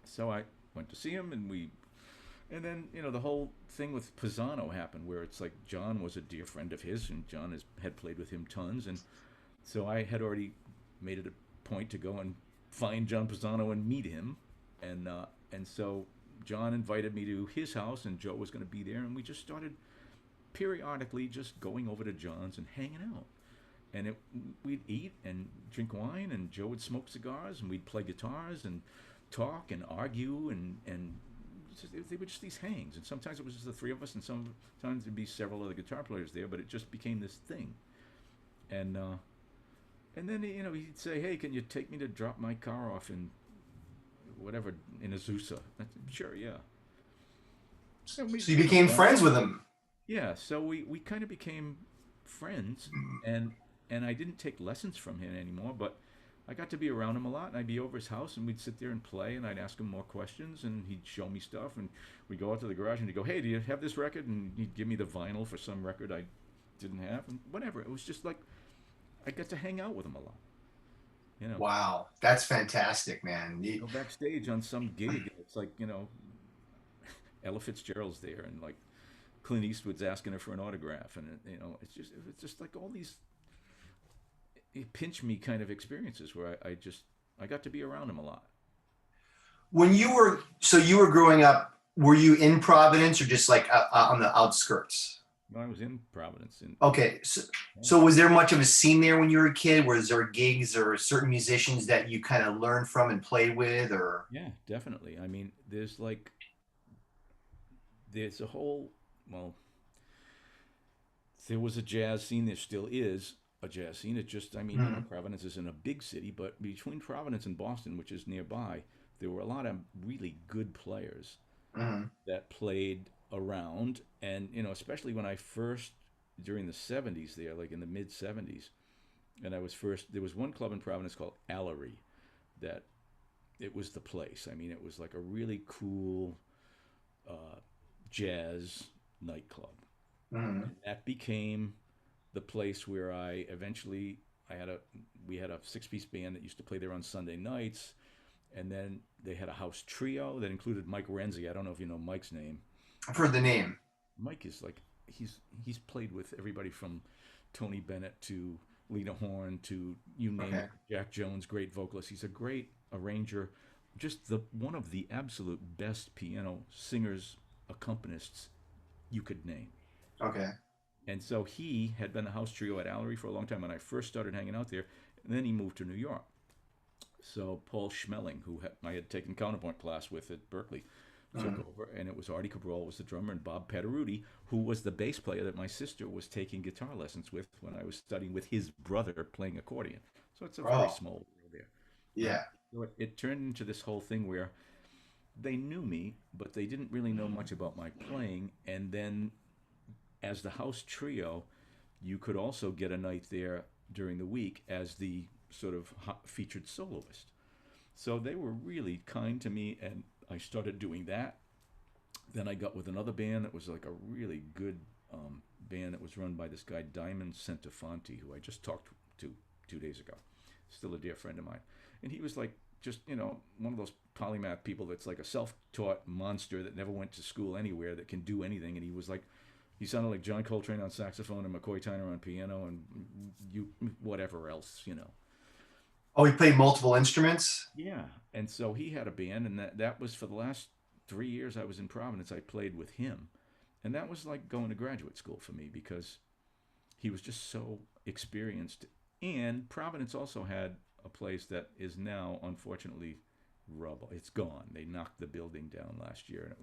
Speaker 2: so I went to see him, and then, the whole thing with Pisano happened, where it's like John was a dear friend of his, and John had played with him tons. And so I had already made it a point to go and find John Pisano and meet him. And so John invited me to his house, and Joe was going to be there, and we just started periodically just going over to John's and hanging out. And we'd eat and drink wine, and Joe would smoke cigars, and we'd play guitars and talk and argue, and they were just these hangs. And sometimes it was just the three of us, and sometimes there'd be several other guitar players there, but it just became this thing. And and then he'd say, "Hey, can you take me to drop my car off in whatever in Azusa?" I said, "Sure, yeah." And we
Speaker 1: so you became
Speaker 2: talked.
Speaker 1: friends with him.
Speaker 2: Yeah, so we kind of became friends, and and I didn't take lessons from him anymore, but I got to be around him a lot, and I'd be over his house, and we'd sit there and play, and I'd ask him more questions, and he'd show me stuff, and we'd go out to the garage, and he'd go, "Hey, do you have this record?" And he'd give me the vinyl for some record I didn't have, and whatever. It was just like I got to hang out with him a lot, you know.
Speaker 1: Wow, that's fantastic, man.
Speaker 2: Go backstage on some gig, it's like, Ella Fitzgerald's there, and like Clint Eastwood's asking her for an autograph, and it's just like all these pinch me kind of experiences where I got to be around him a lot.
Speaker 1: When you were so you were growing up, were you in Providence or just like on the outskirts?
Speaker 2: No, I was in Providence, and
Speaker 1: Okay, so,
Speaker 2: yeah,
Speaker 1: so was there much of a scene there when you were a kid? Was there gigs or certain musicians that you kind of learned from and played with, or?
Speaker 2: yeah, definitely. I mean, there's a whole well, there was a jazz scene. There still is a jazz scene. It just, I mean,
Speaker 1: Mhm,
Speaker 2: Providence isn't a big city, but between Providence and Boston, which is nearby, there were a lot of really good players
Speaker 1: mhm,
Speaker 2: that played around, and especially when I first during the 70s there, like in the mid 70s, and I was first there was one club in Providence called Allery that it was the place. I mean, it was like a really cool uh, jazz nightclub,
Speaker 1: mhm.
Speaker 2: and that became the place where I eventually I had a we had a six-piece band that used to play there on Sunday nights, and then they had a house trio that included Mike Renzi. I don't know if you know Mike's name.
Speaker 1: I've heard the name.
Speaker 2: Mike is like he's played with everybody from Tony Bennett to Lena Horne to you name
Speaker 1: Okay,
Speaker 2: it. Jack Jones, great vocalist. He's a great arranger, just the one of the absolute best piano singers, accompanists you could name.
Speaker 1: okay.
Speaker 2: And so he had been the house trio at Allery for a long time when I first started hanging out there, and then he moved to New York. So Paul Schmeling, who I had taken counterpoint class with at Berkeley, took
Speaker 1: Mhm.
Speaker 2: over, and it was Artie Cabral was the drummer, and Bob Pederuti, who was the bass player that my sister was taking guitar lessons with when I was studying with his brother playing accordion. So it's a very
Speaker 1: Oh,
Speaker 2: small world there, right?
Speaker 1: yeah.
Speaker 2: So it turned into this whole thing where they knew me, but they didn't really know much about my playing. And then, as the house trio, you could also get a night there during the week as the sort of featured soloist. So they were really kind to me, and I started doing that. Then I got with another band that was like a really good band that was run by this guy Diamond Centifonti, who I just talked to 2 days ago. Still a dear friend of mine, and he was like just one of those polymath people that's like a self-taught monster that never went to school anywhere that can do anything. And he was like, he sounded like John Coltrane on saxophone and McCoy Tyner on piano and you whatever else.
Speaker 1: Oh, he played multiple instruments.
Speaker 2: Yeah, and so he had a band, and that was for the last 3 years I was in Providence. I played with him, and that was like going to graduate school for me because he was just so experienced. And Providence also had a place that is now unfortunately rubble. It's gone. They knocked the building down last year, and it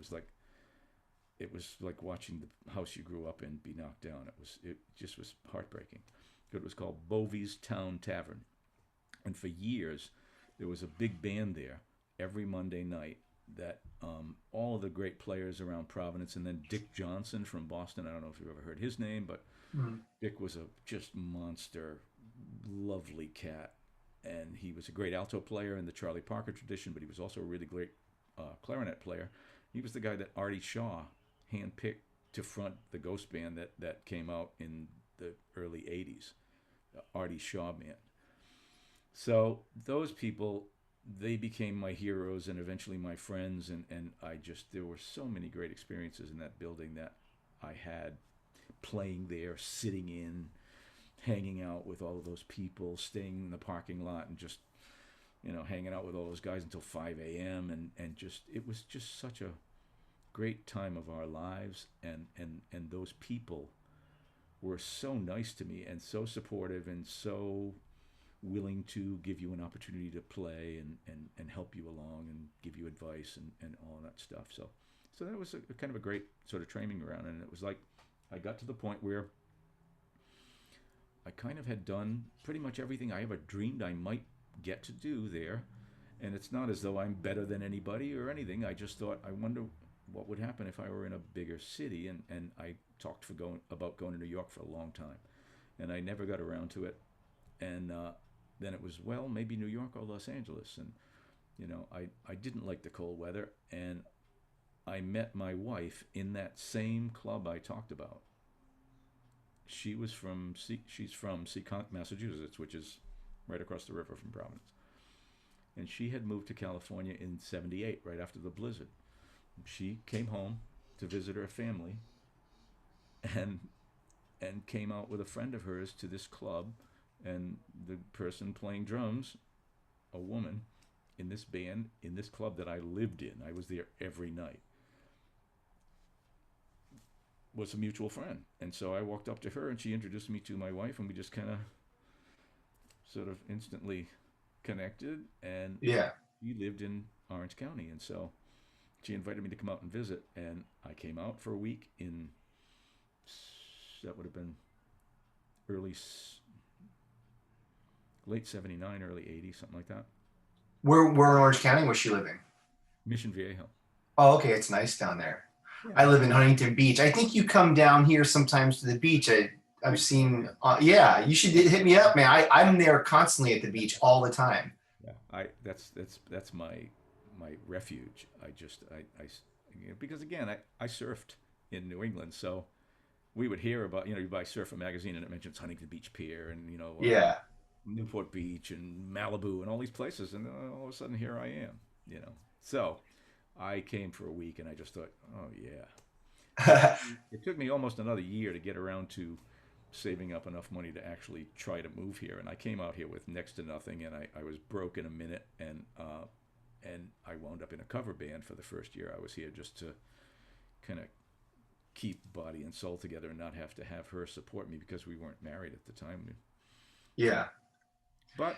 Speaker 2: was like watching the house you grew up in be knocked down. It just was heartbreaking. It was called Bovie's Town Tavern, and for years there was a big band there every Monday night that all of the great players around Providence, and then Dick Johnson from Boston. I don't know if you've ever heard his name, but
Speaker 1: Mhm.
Speaker 2: Dick was a just monster, lovely cat, and he was a great alto player in the Charlie Parker tradition, but he was also a really great clarinet player. He was the guy that Artie Shaw handpicked to front the Ghost Band that came out in the early '80s, Artie Shaw Band. So those people, they became my heroes and eventually my friends, and there were so many great experiences in that building that I had playing there, sitting in, hanging out with all of those people, staying in the parking lot and just hanging out with all those guys until 5 a.m. and just it was just such a great time of our lives, and those people were so nice to me and so supportive and so willing to give you an opportunity to play and help you along and give you advice and all that stuff. So that was a kind of a great sort of training ground, and it was like I got to the point where I kind of had done pretty much everything I ever dreamed I might get to do there. And it's not as though I'm better than anybody or anything. I just thought, I wonder what would happen if I were in a bigger city, and I talked for going about going to New York for a long time, and I never got around to it. And then it was, well, maybe New York or Los Angeles. And I didn't like the cold weather, and I met my wife in that same club I talked about. She's from Seekonk, Massachusetts, which is right across the river from Providence. And she had moved to California in '78, right after the blizzard. She came home to visit her family, and came out with a friend of hers to this club, and the person playing drums, a woman, in this band in this club that I lived in. I was there every night. Was a mutual friend, and so I walked up to her, and she introduced me to my wife, and we just kind of sort of instantly connected. And
Speaker 1: Yeah.
Speaker 2: she lived in Orange County, and so she invited me to come out and visit, and I came out for a week in, that would have been early late '79, early '80s, something like that.
Speaker 1: Where in Orange County was she living?
Speaker 2: Mission Viejo.
Speaker 1: Oh, okay, it's nice down there.
Speaker 2: Yeah,
Speaker 1: I
Speaker 2: it's
Speaker 1: live in Huntington Beach. I think you come down here sometimes to the beach. I've
Speaker 2: pretty fun.
Speaker 1: seen. Yeah, you should hit me up, man. I'm there constantly at the beach all the time.
Speaker 2: Yeah, I that's my refuge. Because again, I surfed in New England, so we would hear about, you buy Surfer magazine and it mentions Huntington Beach Pier, and
Speaker 1: Yeah.
Speaker 2: Newport Beach and Malibu and all these places, and all of a sudden here I am. So I came for a week, and I just thought, oh yeah. It took me almost another year to get around to saving up enough money to actually try to move here. And I came out here with next to nothing, and I was broke in a minute, and I wound up in a cover band for the first year I was here, just to kind of keep body and soul together and not have to have her support me, because we weren't married at the time.
Speaker 1: Yeah.
Speaker 2: But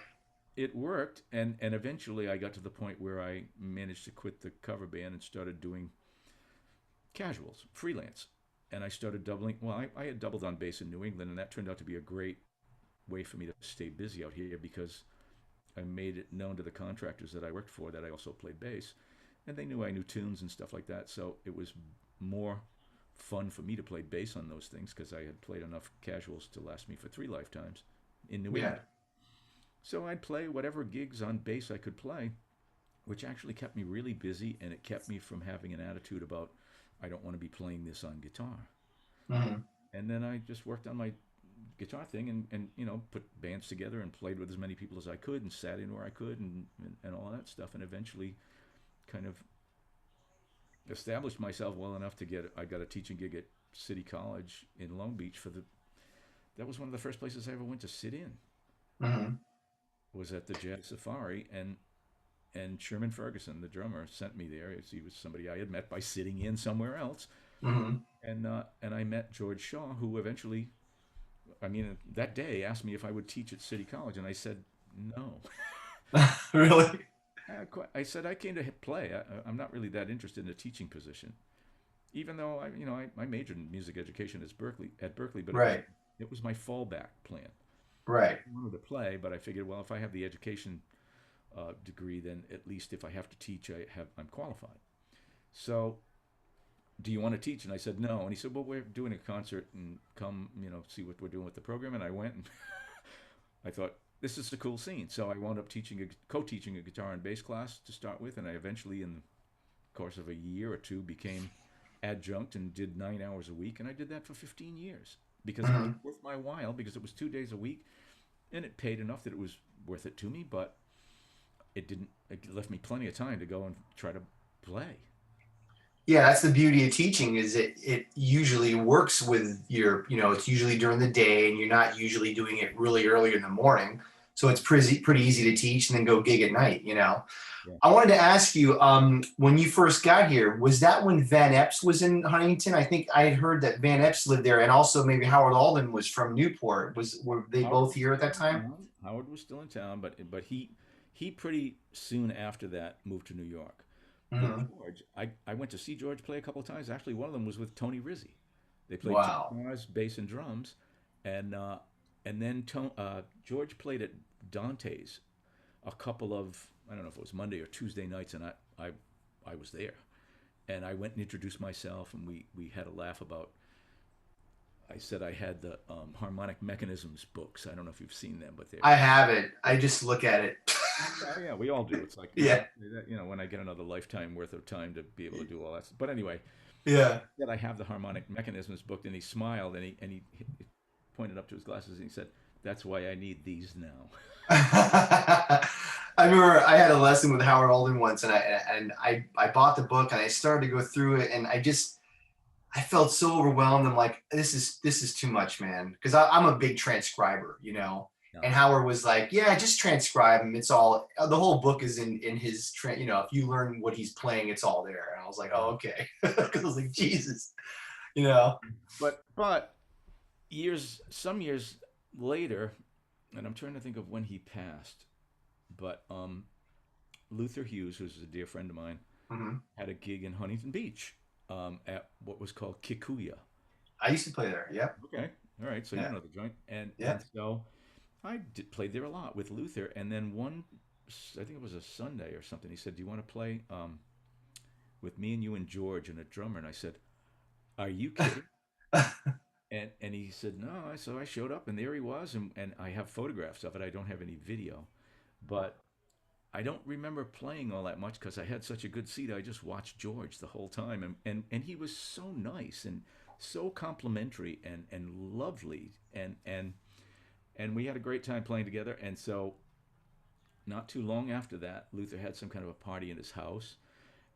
Speaker 2: it worked, and eventually I got to the point where I managed to quit the cover band and started doing casuals, freelance. And I started doubling. Well, I had doubled on bass in New England, and that turned out to be a great way for me to stay busy out here, because I made it known to the contractors that I worked for that I also played bass, and they knew I knew tunes and stuff like that. So it was more fun for me to play bass on those things, because I had played enough casuals to last me for 3 lifetimes in New
Speaker 1: Yeah.
Speaker 2: England. So I'd play whatever gigs on bass I could play, which actually kept me really busy, and it kept me from having an attitude about, I don't want to be playing this on guitar.
Speaker 1: Hmm.
Speaker 2: And then I just worked on my guitar thing, and put bands together and played with as many people as I could, and sat in where I could, and all that stuff, and eventually kind of established myself well enough to get, I got a teaching gig at City College in Long Beach for the that was one of the first places I ever went to sit in,
Speaker 1: Hmm.
Speaker 2: was at the Jazz Safari. And Sherman Ferguson, the drummer, sent me there. He was somebody I had met by sitting in somewhere else,
Speaker 1: Hmm.
Speaker 2: and I met George Shaw, who eventually, I mean, that day asked me if I would teach at City College, and I said no.
Speaker 1: Really?
Speaker 2: I said I came to play. I'm not really that interested in a teaching position, even though I majored in music education at Berkeley, but
Speaker 1: Right.
Speaker 2: it was my fallback plan.
Speaker 1: Right.
Speaker 2: I wanted to play, but I figured, well, if I have the education degree, then at least if I have to teach, I'm qualified. So, do you want to teach? And I said no. And he said, well, we're doing a concert, and come, see what we're doing with the program. And I went, and I thought, this is a cool scene. So I wound up co-teaching a guitar and bass class to start with, and I eventually, in the course of a year or two, became adjunct and did 9 hours a week, and I did that for 15 years, because it was
Speaker 1: Hmm.
Speaker 2: worth my while, because it was 2 days a week, and it paid enough that it was worth it to me. But it didn't. It left me plenty of time to go and try to play.
Speaker 1: Yeah, that's the beauty of teaching is it usually works with it's usually during the day and you're not usually doing it really early in the morning. So it's pretty easy to teach and then go gig at night.
Speaker 2: Yeah.
Speaker 1: I wanted to ask you, when you first got here, was that when Van Epps was in Huntington? I think I had heard that Van Epps lived there, and also maybe Howard Alden was from Newport. Were they
Speaker 2: Howard
Speaker 1: both
Speaker 2: was
Speaker 1: here at
Speaker 2: still
Speaker 1: that
Speaker 2: in
Speaker 1: time?
Speaker 2: town. Howard was still in town, but he pretty soon after that moved to New York. But
Speaker 1: Hmm.
Speaker 2: George, I went to see George play a couple of times. Actually, one of them was with Tony Rizzi. They played two
Speaker 1: Wow.
Speaker 2: guitars, bass, and drums, and then George played at Dante's a couple of, I don't know if it was Monday or Tuesday nights, and I was there, and I went and introduced myself, and we had a laugh about. I said I had the harmonic mechanisms books. I don't know if you've seen them, but they're
Speaker 1: I have it. I just look at it.
Speaker 2: yeah, yeah, we all do. It's like
Speaker 1: Yeah.
Speaker 2: when I get another lifetime worth of time to be able to do all that. But anyway,
Speaker 1: Yeah.
Speaker 2: that I have the harmonic mechanisms book, and he smiled and he pointed up to his glasses and he said, "That's why I need these now."
Speaker 1: I remember I had a lesson with Howard Alden once, and I bought the book and I started to go through it, and I felt so overwhelmed. I'm like, this is too much, man, because I'm a big transcriber, you know.
Speaker 2: Yeah.
Speaker 1: And Howard was like, yeah, just transcribe him. It's all the whole book is in his you know, if you learn what he's playing, it's all there. And I was like, oh, okay, because I was like, Jesus, you know.
Speaker 2: But some years later, and I'm trying to think of when he passed, but Luther Hughes, who's a dear friend of mine,
Speaker 1: Hmm.
Speaker 2: had a gig in Huntington Beach at what was called Kikuya.
Speaker 1: I used to play there. Yep.
Speaker 2: Okay, all right, so you
Speaker 1: Yeah.
Speaker 2: know the joint,
Speaker 1: Yeah.
Speaker 2: and so played there a lot with Luther, and then I think it was a Sunday or something. He said, "Do you want to play with me and you and George and a drummer?" And I said, "Are you kidding?" And he said, "No." So I showed up, and there he was, and I have photographs of it. I don't have any video, but I don't remember playing all that much because I had such a good seat. I just watched George the whole time, and he was so nice and so complimentary and lovely, and we had a great time playing together. And so, not too long after that, Luther had some kind of a party in his house,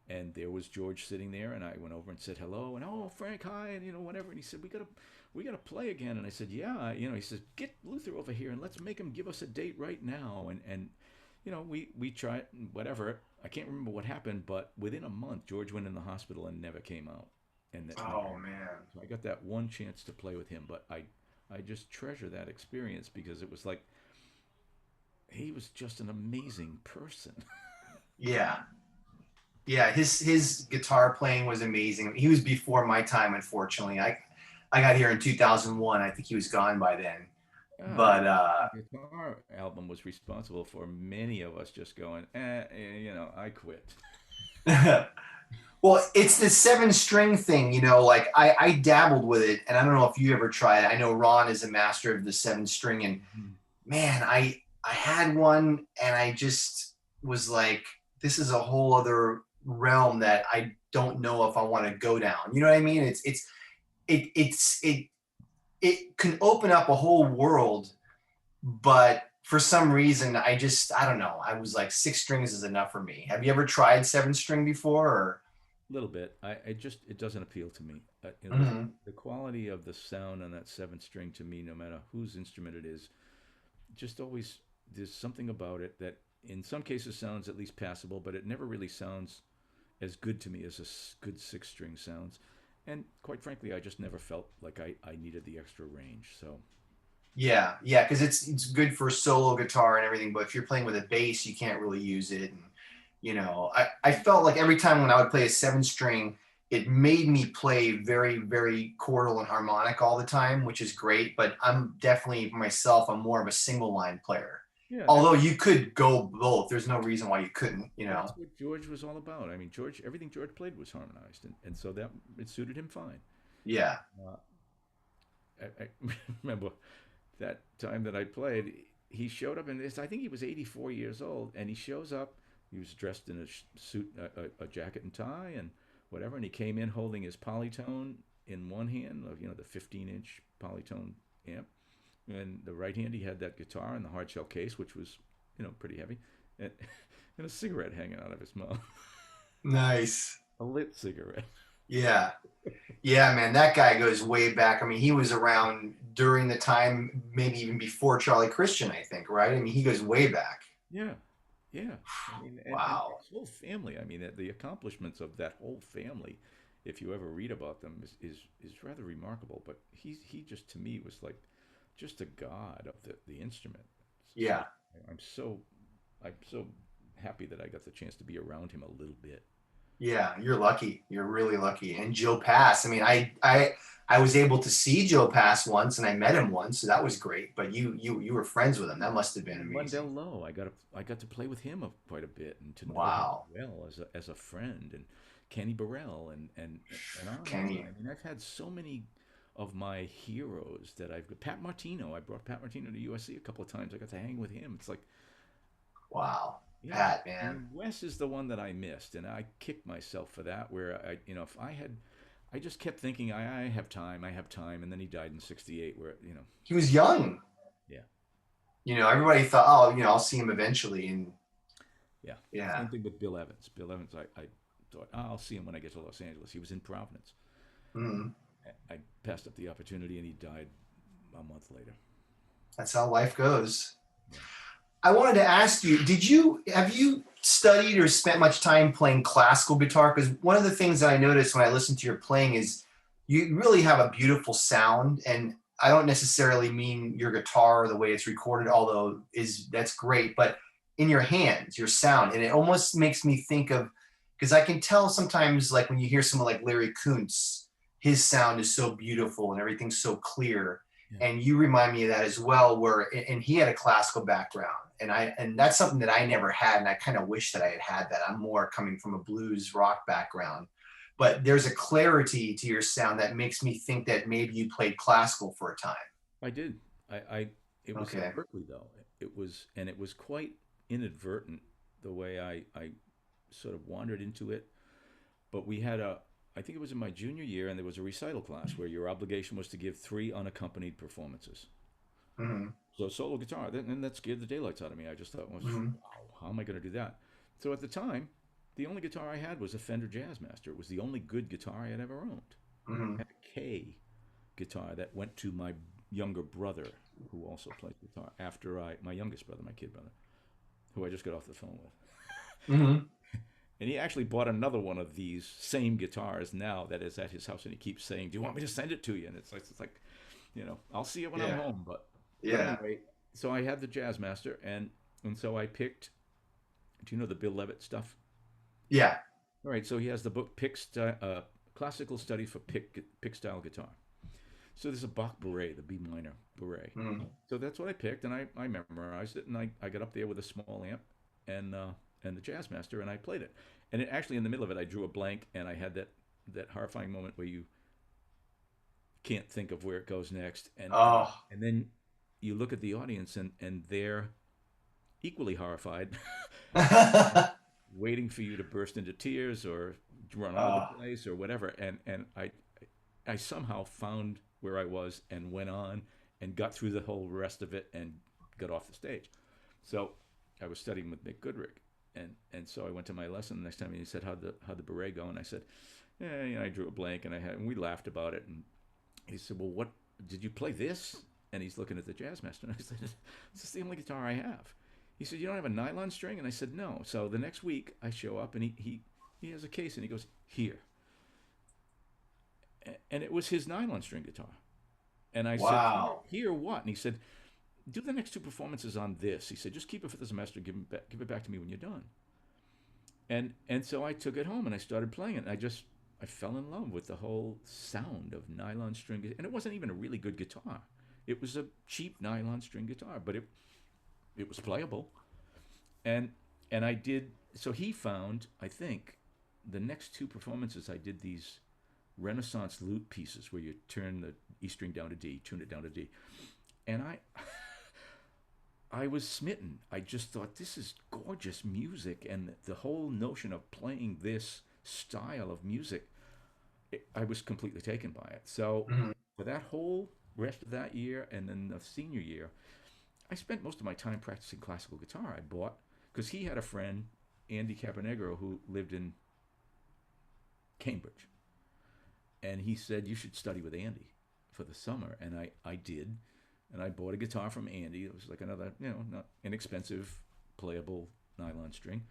Speaker 2: and there was George sitting there, and I went over and said hello, and oh, Frank, hi, and whatever. And he said, we gotta play again. And I said, yeah, he says, get Luther over here and let's make him give us a date right now. And we tried whatever. I can't remember what happened, but within a month, George went in the hospital and never came out.
Speaker 1: Oh man.
Speaker 2: So I got that one chance to play with him, but I just treasure that experience because it was like he was just an amazing person.
Speaker 1: Yeah. Yeah, his guitar playing was amazing. He was before my time, unfortunately. I got here in 2001. I think he was gone by then.
Speaker 2: That
Speaker 1: But
Speaker 2: guitar album was responsible for many of us just going, I quit.
Speaker 1: well, it's the seven string thing, you know, like I dabbled with it, and I don't know if you ever tried it. I know Ron is a master of the seven string, and
Speaker 2: Mhm.
Speaker 1: man, I had one and I just was like, this is a whole other realm that I don't know if I want to go down. You know what I mean? It can open up a whole world, but for some reason I don't know. I was like six strings is enough for me. Have you ever tried seven string before? Or
Speaker 2: A little bit. It doesn't appeal to me.
Speaker 1: Mhm.
Speaker 2: The quality of the sound on that seventh string to me, no matter whose instrument it is, just always there's something about it that in some cases sounds at least passable, but it never really sounds as good to me as good six string sounds. And quite frankly, I just never felt like I needed the extra range. So
Speaker 1: Yeah, yeah, because it's good for solo guitar and everything, but if you're playing with a bass, you can't really use it. And you know, I felt like every time when I would play a seven string, it made me play very, very chordal and harmonic all the time, which is great. But I'm definitely myself, I'm more of a single line player.
Speaker 2: yeah,
Speaker 1: Although you could go both, there's no reason why you couldn't, you know.
Speaker 2: that's what George was all about. I mean, everything George played was harmonized, and so that it suited him fine.
Speaker 1: Yeah.
Speaker 2: Uh, I remember that time that I played, he showed up, and I think he was 84 years old, and he shows up. He was dressed in a suit, a jacket and tie, and whatever. And he came in holding his Polytone in one hand, the 15-inch Polytone amp, and the right hand he had that guitar in the hard shell case, which was, pretty heavy, and, and a cigarette hanging out of his mouth,
Speaker 1: Nice.
Speaker 2: a lit cigarette.
Speaker 1: Yeah. Yeah, man, that guy goes way back. I mean, he was around during the time, maybe even before Charlie Christian, I think, right? I mean, he goes way back.
Speaker 2: Yeah, yeah. I mean, and
Speaker 1: Wow.
Speaker 2: his whole family. I mean, the accomplishments of that whole family, if you ever read about them, is rather remarkable. But he just to me was like just a god of the instrument. So
Speaker 1: Yeah.
Speaker 2: I'm so happy that I got the chance to be around him a little bit.
Speaker 1: Yeah, you're lucky. You're really lucky. And Joe Pass. I mean, I was able to see Joe Pass once, and I met him once, so that was great. But you were friends with him. That must have been
Speaker 2: And Wendell
Speaker 1: amazing.
Speaker 2: Lowe, I got to play with him quite a bit and to know him
Speaker 1: Wow.
Speaker 2: well as a friend. And Kenny Burrell and on and on.
Speaker 1: Kenny.
Speaker 2: I mean, I've had so many of my heroes that I've got. Pat Martino. I brought Pat Martino to USC a couple of times. I got to hang with him. It's like,
Speaker 1: Wow.
Speaker 2: yeah.
Speaker 1: Pat, man.
Speaker 2: And Wes is the one that I missed, and I kicked myself for that. Where if I had, I just kept thinking I have time, I have time, and then he died in '68. Where
Speaker 1: He was young.
Speaker 2: yeah,
Speaker 1: Everybody thought, oh, I'll see him eventually. And
Speaker 2: yeah.
Speaker 1: yeah.
Speaker 2: Same thing with Bill Evans. Bill Evans, I thought, "Oh, I'll see him when I get to Los Angeles." He was in Providence.
Speaker 1: Mhm.
Speaker 2: I passed up the opportunity, and he died a month later.
Speaker 1: That's how life goes.
Speaker 2: Yeah,
Speaker 1: I wanted to ask you, have you studied or spent much time playing classical guitar? Because one of the things that I noticed when I listen to your playing is you really have a beautiful sound. And I don't necessarily mean your guitar or the way it's recorded, although that's great, but in your hands, your sound. And it almost makes me think of, because I can tell sometimes, like when you hear someone like Larry Kuntz, his sound is so beautiful and everything's so clear.
Speaker 2: yeah.
Speaker 1: And you remind me of that as well, where and he had a classical background, and that's something that I never had, and I kind of wish that I had that. I'm more coming from a blues rock background, but there's a clarity to your sound that makes me think that maybe you played classical for a time.
Speaker 2: I did. I it was at
Speaker 1: Okay.
Speaker 2: Berkeley though. It was quite inadvertent the way I sort of wandered into it. But we had I think it was in my junior year, and there was a recital class where your obligation was to give three unaccompanied performances.
Speaker 1: Mm-hmm.
Speaker 2: So solo guitar, and that scared the daylights out of me. I just thought, well,
Speaker 1: Mm-hmm.
Speaker 2: wow, how am I going to do that? So at the time, the only guitar I had was a Fender Jazzmaster. It was the only good guitar I had ever owned.
Speaker 1: Mm-hmm.
Speaker 2: I had a K guitar that went to my younger brother, who also played guitar. After my youngest brother, my kid brother, who I just got off the phone with,
Speaker 1: Mm-hmm.
Speaker 2: and he actually bought another one of these same guitars now that is at his house, and he keeps saying, "Do you want me to send it to you?" And it's like, I'll see it when I'm
Speaker 1: Yeah.
Speaker 2: home. But
Speaker 1: Yeah.
Speaker 2: anyway, so I had the Jazzmaster, and so I picked. Do you know the Bill Levitt stuff?
Speaker 1: Yeah.
Speaker 2: All right, so he has the book Classical Study for Pick Style Guitar. So there's a Bach Beret, the B minor Beret.
Speaker 1: Mm-hmm.
Speaker 2: So that's what I picked, and I memorized it, and I got up there with a small amp and the Jazzmaster, and I played it. And actually, in the middle of it, I drew a blank, and I had that horrifying moment where you can't think of where it goes next,
Speaker 1: Oh.
Speaker 2: and then you look at the audience, and they're equally horrified, waiting for you to burst into tears or run out of the
Speaker 1: Oh.
Speaker 2: place or whatever. And I somehow found where I was and went on and got through the whole rest of it and got off the stage. So I was studying with Mick Goodrick, and so I went to my lesson the next time, and he said, how'd the beret go? And I said, yeah, I drew a blank, and we laughed about it. And he said, well, what did you play this? And he's looking at the Jazzmaster, and I said, this is the only guitar I have. He said, you don't have a nylon string? And I said, no. So the next week I show up, and he has a case, and he goes, here. And it was his nylon string guitar. And I said,
Speaker 1: Wow.
Speaker 2: here what? And he said, do the next two performances on this. He said, just keep it for the semester, give it back to me when you're done. And so I took it home, and I started playing it. And I fell in love with the whole sound of nylon string. And it wasn't even a really good guitar. It was a cheap nylon string guitar, but it was playable. And I did. So he found, I think, the next two performances I did these Renaissance lute pieces where you turn the E string down to D, tune it down to D, and I was smitten. I just thought, this is gorgeous music, and the whole notion of playing this style of music, I was completely taken by it. So
Speaker 1: Mm-hmm.
Speaker 2: for that whole rest of that year and then the senior year, I spent most of my time practicing classical guitar. I bought because he had a friend, Andy Caponegro, who lived in Cambridge, and he said you should study with Andy for the summer, and I did, and I bought a guitar from Andy. It was like another not inexpensive playable nylon string,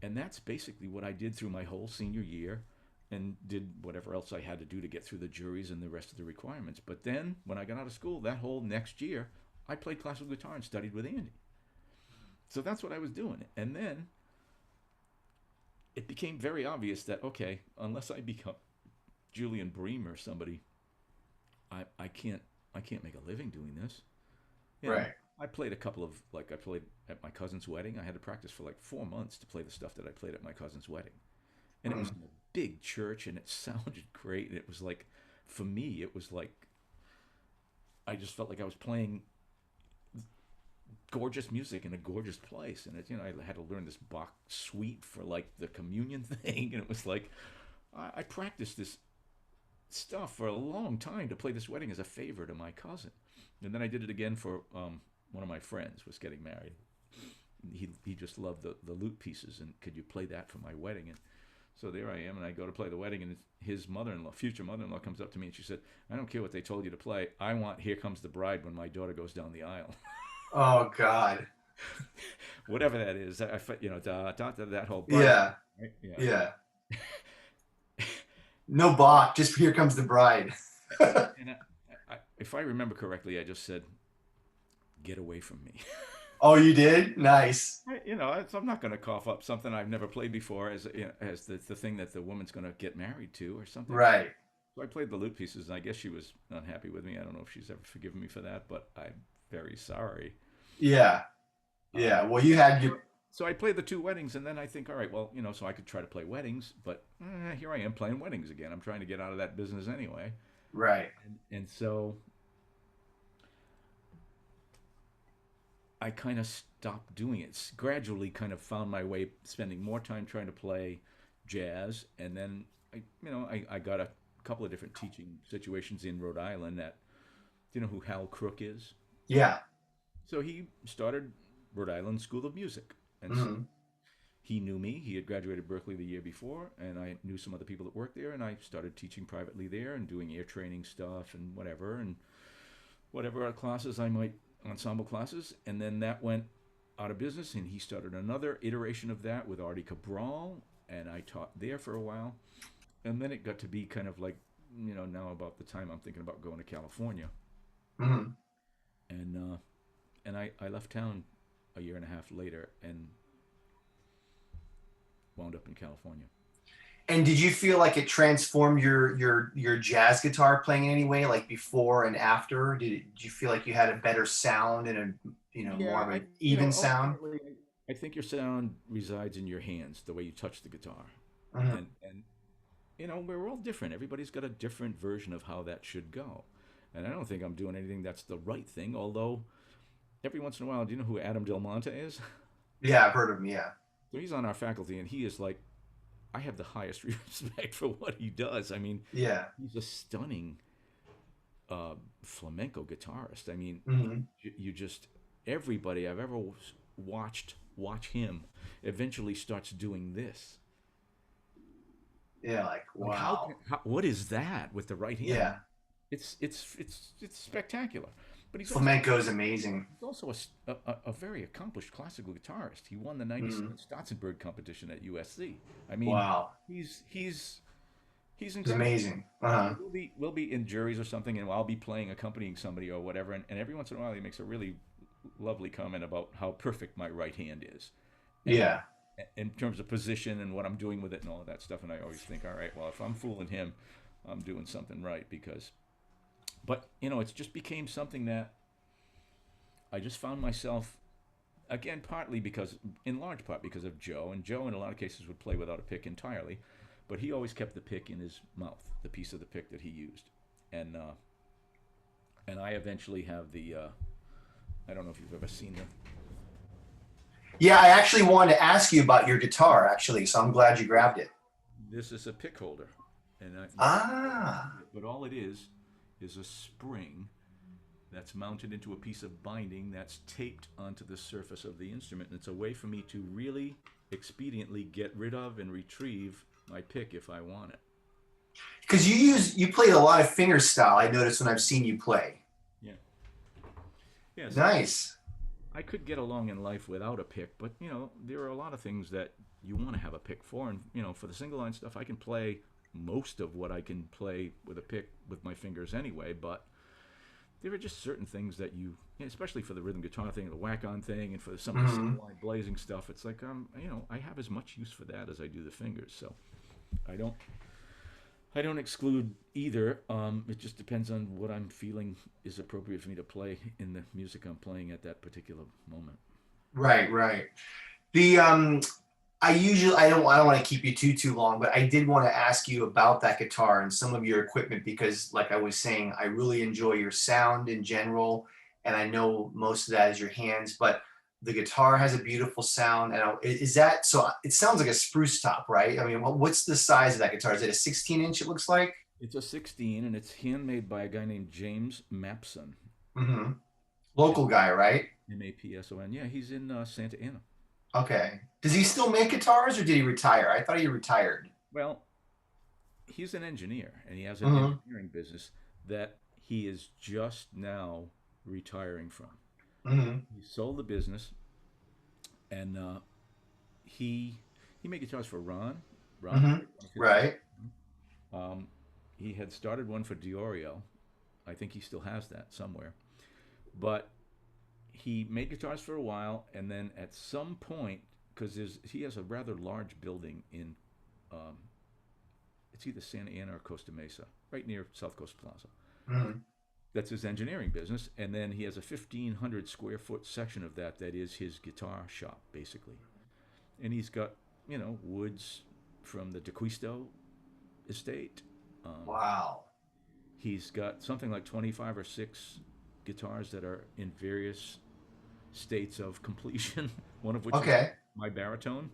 Speaker 2: and that's basically what I did through my whole senior year, and did whatever else I had to do to get through the juries and the rest of the requirements. But then when I got out of school, that whole next year, I played classical guitar and studied with Andy. So that's what I was doing, and then it became very obvious that okay, unless I become Julian Bream or somebody, I can't make a living doing this.
Speaker 1: Right.
Speaker 2: I played a couple of I played at my cousin's wedding. I had to practice for like 4 months to play the stuff that I played at my cousin's wedding, and it was
Speaker 1: Mm-hmm.
Speaker 2: big church and it sounded great. And it was like, for me, it was like I just felt like I was playing gorgeous music in a gorgeous place. And it, I had to learn this Bach suite for like the communion thing, and it was like I practiced this stuff for a long time to play this wedding as a favor to my cousin, and then I did it again for one of my friends was getting married. He just loved the lute pieces, and could you play that for my wedding? And so there I am, and I go to play the wedding, and his mother-in-law, future mother-in-law, comes up to me and she said, "I don't care what they told you to play. I want 'Here Comes the Bride' when my daughter goes down the aisle."
Speaker 1: Oh God.
Speaker 2: Whatever that is. That whole bride,
Speaker 1: Yeah.
Speaker 2: right? Yeah.
Speaker 1: Yeah. No Bach, just Here Comes the Bride.
Speaker 2: And if I remember correctly, I just said, "Get away from me."
Speaker 1: Oh, you did? Nice.
Speaker 2: I'm not going to cough up something I've never played before as as the thing that the woman's going to get married to or something.
Speaker 1: Right.
Speaker 2: So I played the lute pieces, and I guess she was unhappy with me. I don't know if she's ever forgiven me for that, but I'm very sorry.
Speaker 1: Yeah.
Speaker 2: Um,
Speaker 1: Yeah. Well, you had your
Speaker 2: so I played the two weddings, and then I think, all right, well, so I could try to play weddings, but here I am playing weddings again. I'm trying to get out of that business anyway,
Speaker 1: right.
Speaker 2: and so I kind of stopped doing it. Gradually, kind of found my way, spending more time trying to play jazz, and then I got a couple of different teaching situations in Rhode Island. That do you know who Hal Crook is?
Speaker 1: Yeah.
Speaker 2: So he started Rhode Island School of Music, and so
Speaker 1: Hmm.
Speaker 2: he knew me. He had graduated Berkeley the year before, and I knew some other people that worked there, and I started teaching privately there and doing ear training stuff and whatever classes I might ensemble classes, and then that went out of business, and he started another iteration of that with Artie Cabral, and I taught there for a while, and then it got to be kind of like now about the time I'm thinking about going to California,
Speaker 1: Hmm.
Speaker 2: and I left town a year and a half later and wound up in California.
Speaker 1: And did you feel like it transformed your jazz guitar playing in any way, like before and after? Did you feel like you had a better sound and a more
Speaker 2: Yeah,
Speaker 1: of an even sound?
Speaker 2: ultimately, I think your sound resides in your hands, the way you touch the guitar,
Speaker 1: Hmm.
Speaker 2: and we're all different. Everybody's got a different version of how that should go, and I don't think I'm doing anything that's the right thing. Although every once in a while, do you know who Adam Del Monte is?
Speaker 1: Yeah, I've heard of him. Yeah.
Speaker 2: So he's on our faculty, and he is like, I have the highest respect for what he does. I mean,
Speaker 1: Yeah.
Speaker 2: he's a stunning flamenco guitarist. I mean,
Speaker 1: Hmm.
Speaker 2: you just everybody I've ever watch him eventually starts doing this.
Speaker 1: Yeah. Like
Speaker 2: Like
Speaker 1: wow.
Speaker 2: what is that with the right hand? I
Speaker 1: Yeah.
Speaker 2: mean, it's spectacular. But
Speaker 1: Flamenco is amazing.
Speaker 2: he's also a very accomplished classical guitarist. He won the '97
Speaker 1: Hmm.
Speaker 2: Stotsenberg competition at USC. I mean,
Speaker 1: Wow.
Speaker 2: he's he's he's
Speaker 1: It's
Speaker 2: incredible.
Speaker 1: amazing. Uh-huh.
Speaker 2: We'll be in juries or something, and I'll be playing accompanying somebody or whatever, and every once in a while he makes a really lovely comment about how perfect my right hand is, and
Speaker 1: Yeah.
Speaker 2: in terms of position and what I'm doing with it and all of that stuff. And I always think, all right, well, if I'm fooling him, I'm doing something right because, but it's just became something that I just found myself again, partly because, in large part, because of Joe. And Joe, in a lot of cases, would play without a pick entirely, but he always kept the pick in his mouth, the piece of the pick that he used. And I eventually have the. I don't know if you've ever seen them.
Speaker 1: Yeah, I actually wanted to ask you about your guitar, actually, so I'm glad you grabbed it.
Speaker 2: This is a pick holder, and you can't really
Speaker 1: Ah,
Speaker 2: see it, but all it is a spring that's mounted into a piece of binding that's taped onto the surface of the instrument. And it's a way for me to really expediently get rid of and retrieve my pick if I want it.
Speaker 1: because you played a lot of finger style. I noticed when I've seen you play.
Speaker 2: Yeah. Yeah, so
Speaker 1: Nice.
Speaker 2: I could get along in life without a pick, but there are a lot of things that you want to have a pick for. And for the single line stuff, I can play most of what I can play with a pick with my fingers anyway, but there are just certain things that especially for the rhythm guitar thing, the whack on thing, and for some of the
Speaker 1: Hmm.
Speaker 2: single line blazing stuff, it's like I have as much use for that as I do the fingers. So I don't I don't exclude either. It just depends on what I'm feeling is appropriate for me to play in the music I'm playing at that particular moment.
Speaker 1: Right, right. The I don't want to keep you too long, but I did want to ask you about that guitar and some of your equipment because, like I was saying, I really enjoy your sound in general, and I know most of that is your hands, but the guitar has a beautiful sound. And is that so? It sounds like a spruce top, right? I mean, what's the size of that guitar? Is it a 16 inch? It looks like.
Speaker 2: It's a 16, and it's handmade by a guy named James Mapson.
Speaker 1: Hmm. Local guy, right?
Speaker 2: Mapson. Yeah, he's in Santa Ana.
Speaker 1: Okay. Does he still make guitars, or did he retire? I thought he retired.
Speaker 2: Well, he's an engineer, and he has an
Speaker 1: Hmm.
Speaker 2: engineering business that he is just now retiring from.
Speaker 1: Hmm.
Speaker 2: He sold the business, and he he made guitars for Ron. Ron
Speaker 1: Hmm.
Speaker 2: played one of his guitars.
Speaker 1: Right.
Speaker 2: He had started one for Diorio. I think he still has that somewhere. But he made guitars for a while, and then at some point, because he has a rather large building in, um, it's either Santa Ana or Costa Mesa, right near South Coast Plaza.
Speaker 1: Hmm.
Speaker 2: That's his engineering business, and then he has a 1,500 square foot section of that is his guitar shop, basically. And he's got, woods from the DeQuisto estate. Um,
Speaker 1: Wow.
Speaker 2: he's got something like 25 or 6 guitars that are in various states of completion, one of which is
Speaker 1: Okay.
Speaker 2: my baritone.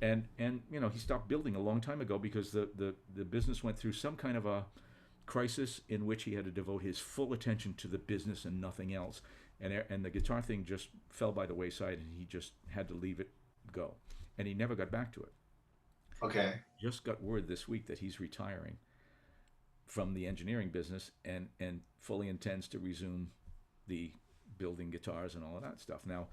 Speaker 2: And he stopped building a long time ago because the business went through some kind of a crisis in which he had to devote his full attention to the business and nothing else. And the guitar thing just fell by the wayside, and he just had to leave it go. And he never got back to it.
Speaker 1: Okay.
Speaker 2: Just got word this week that he's retiring from the engineering business and fully intends to resume the building guitars and all of that stuff. Now,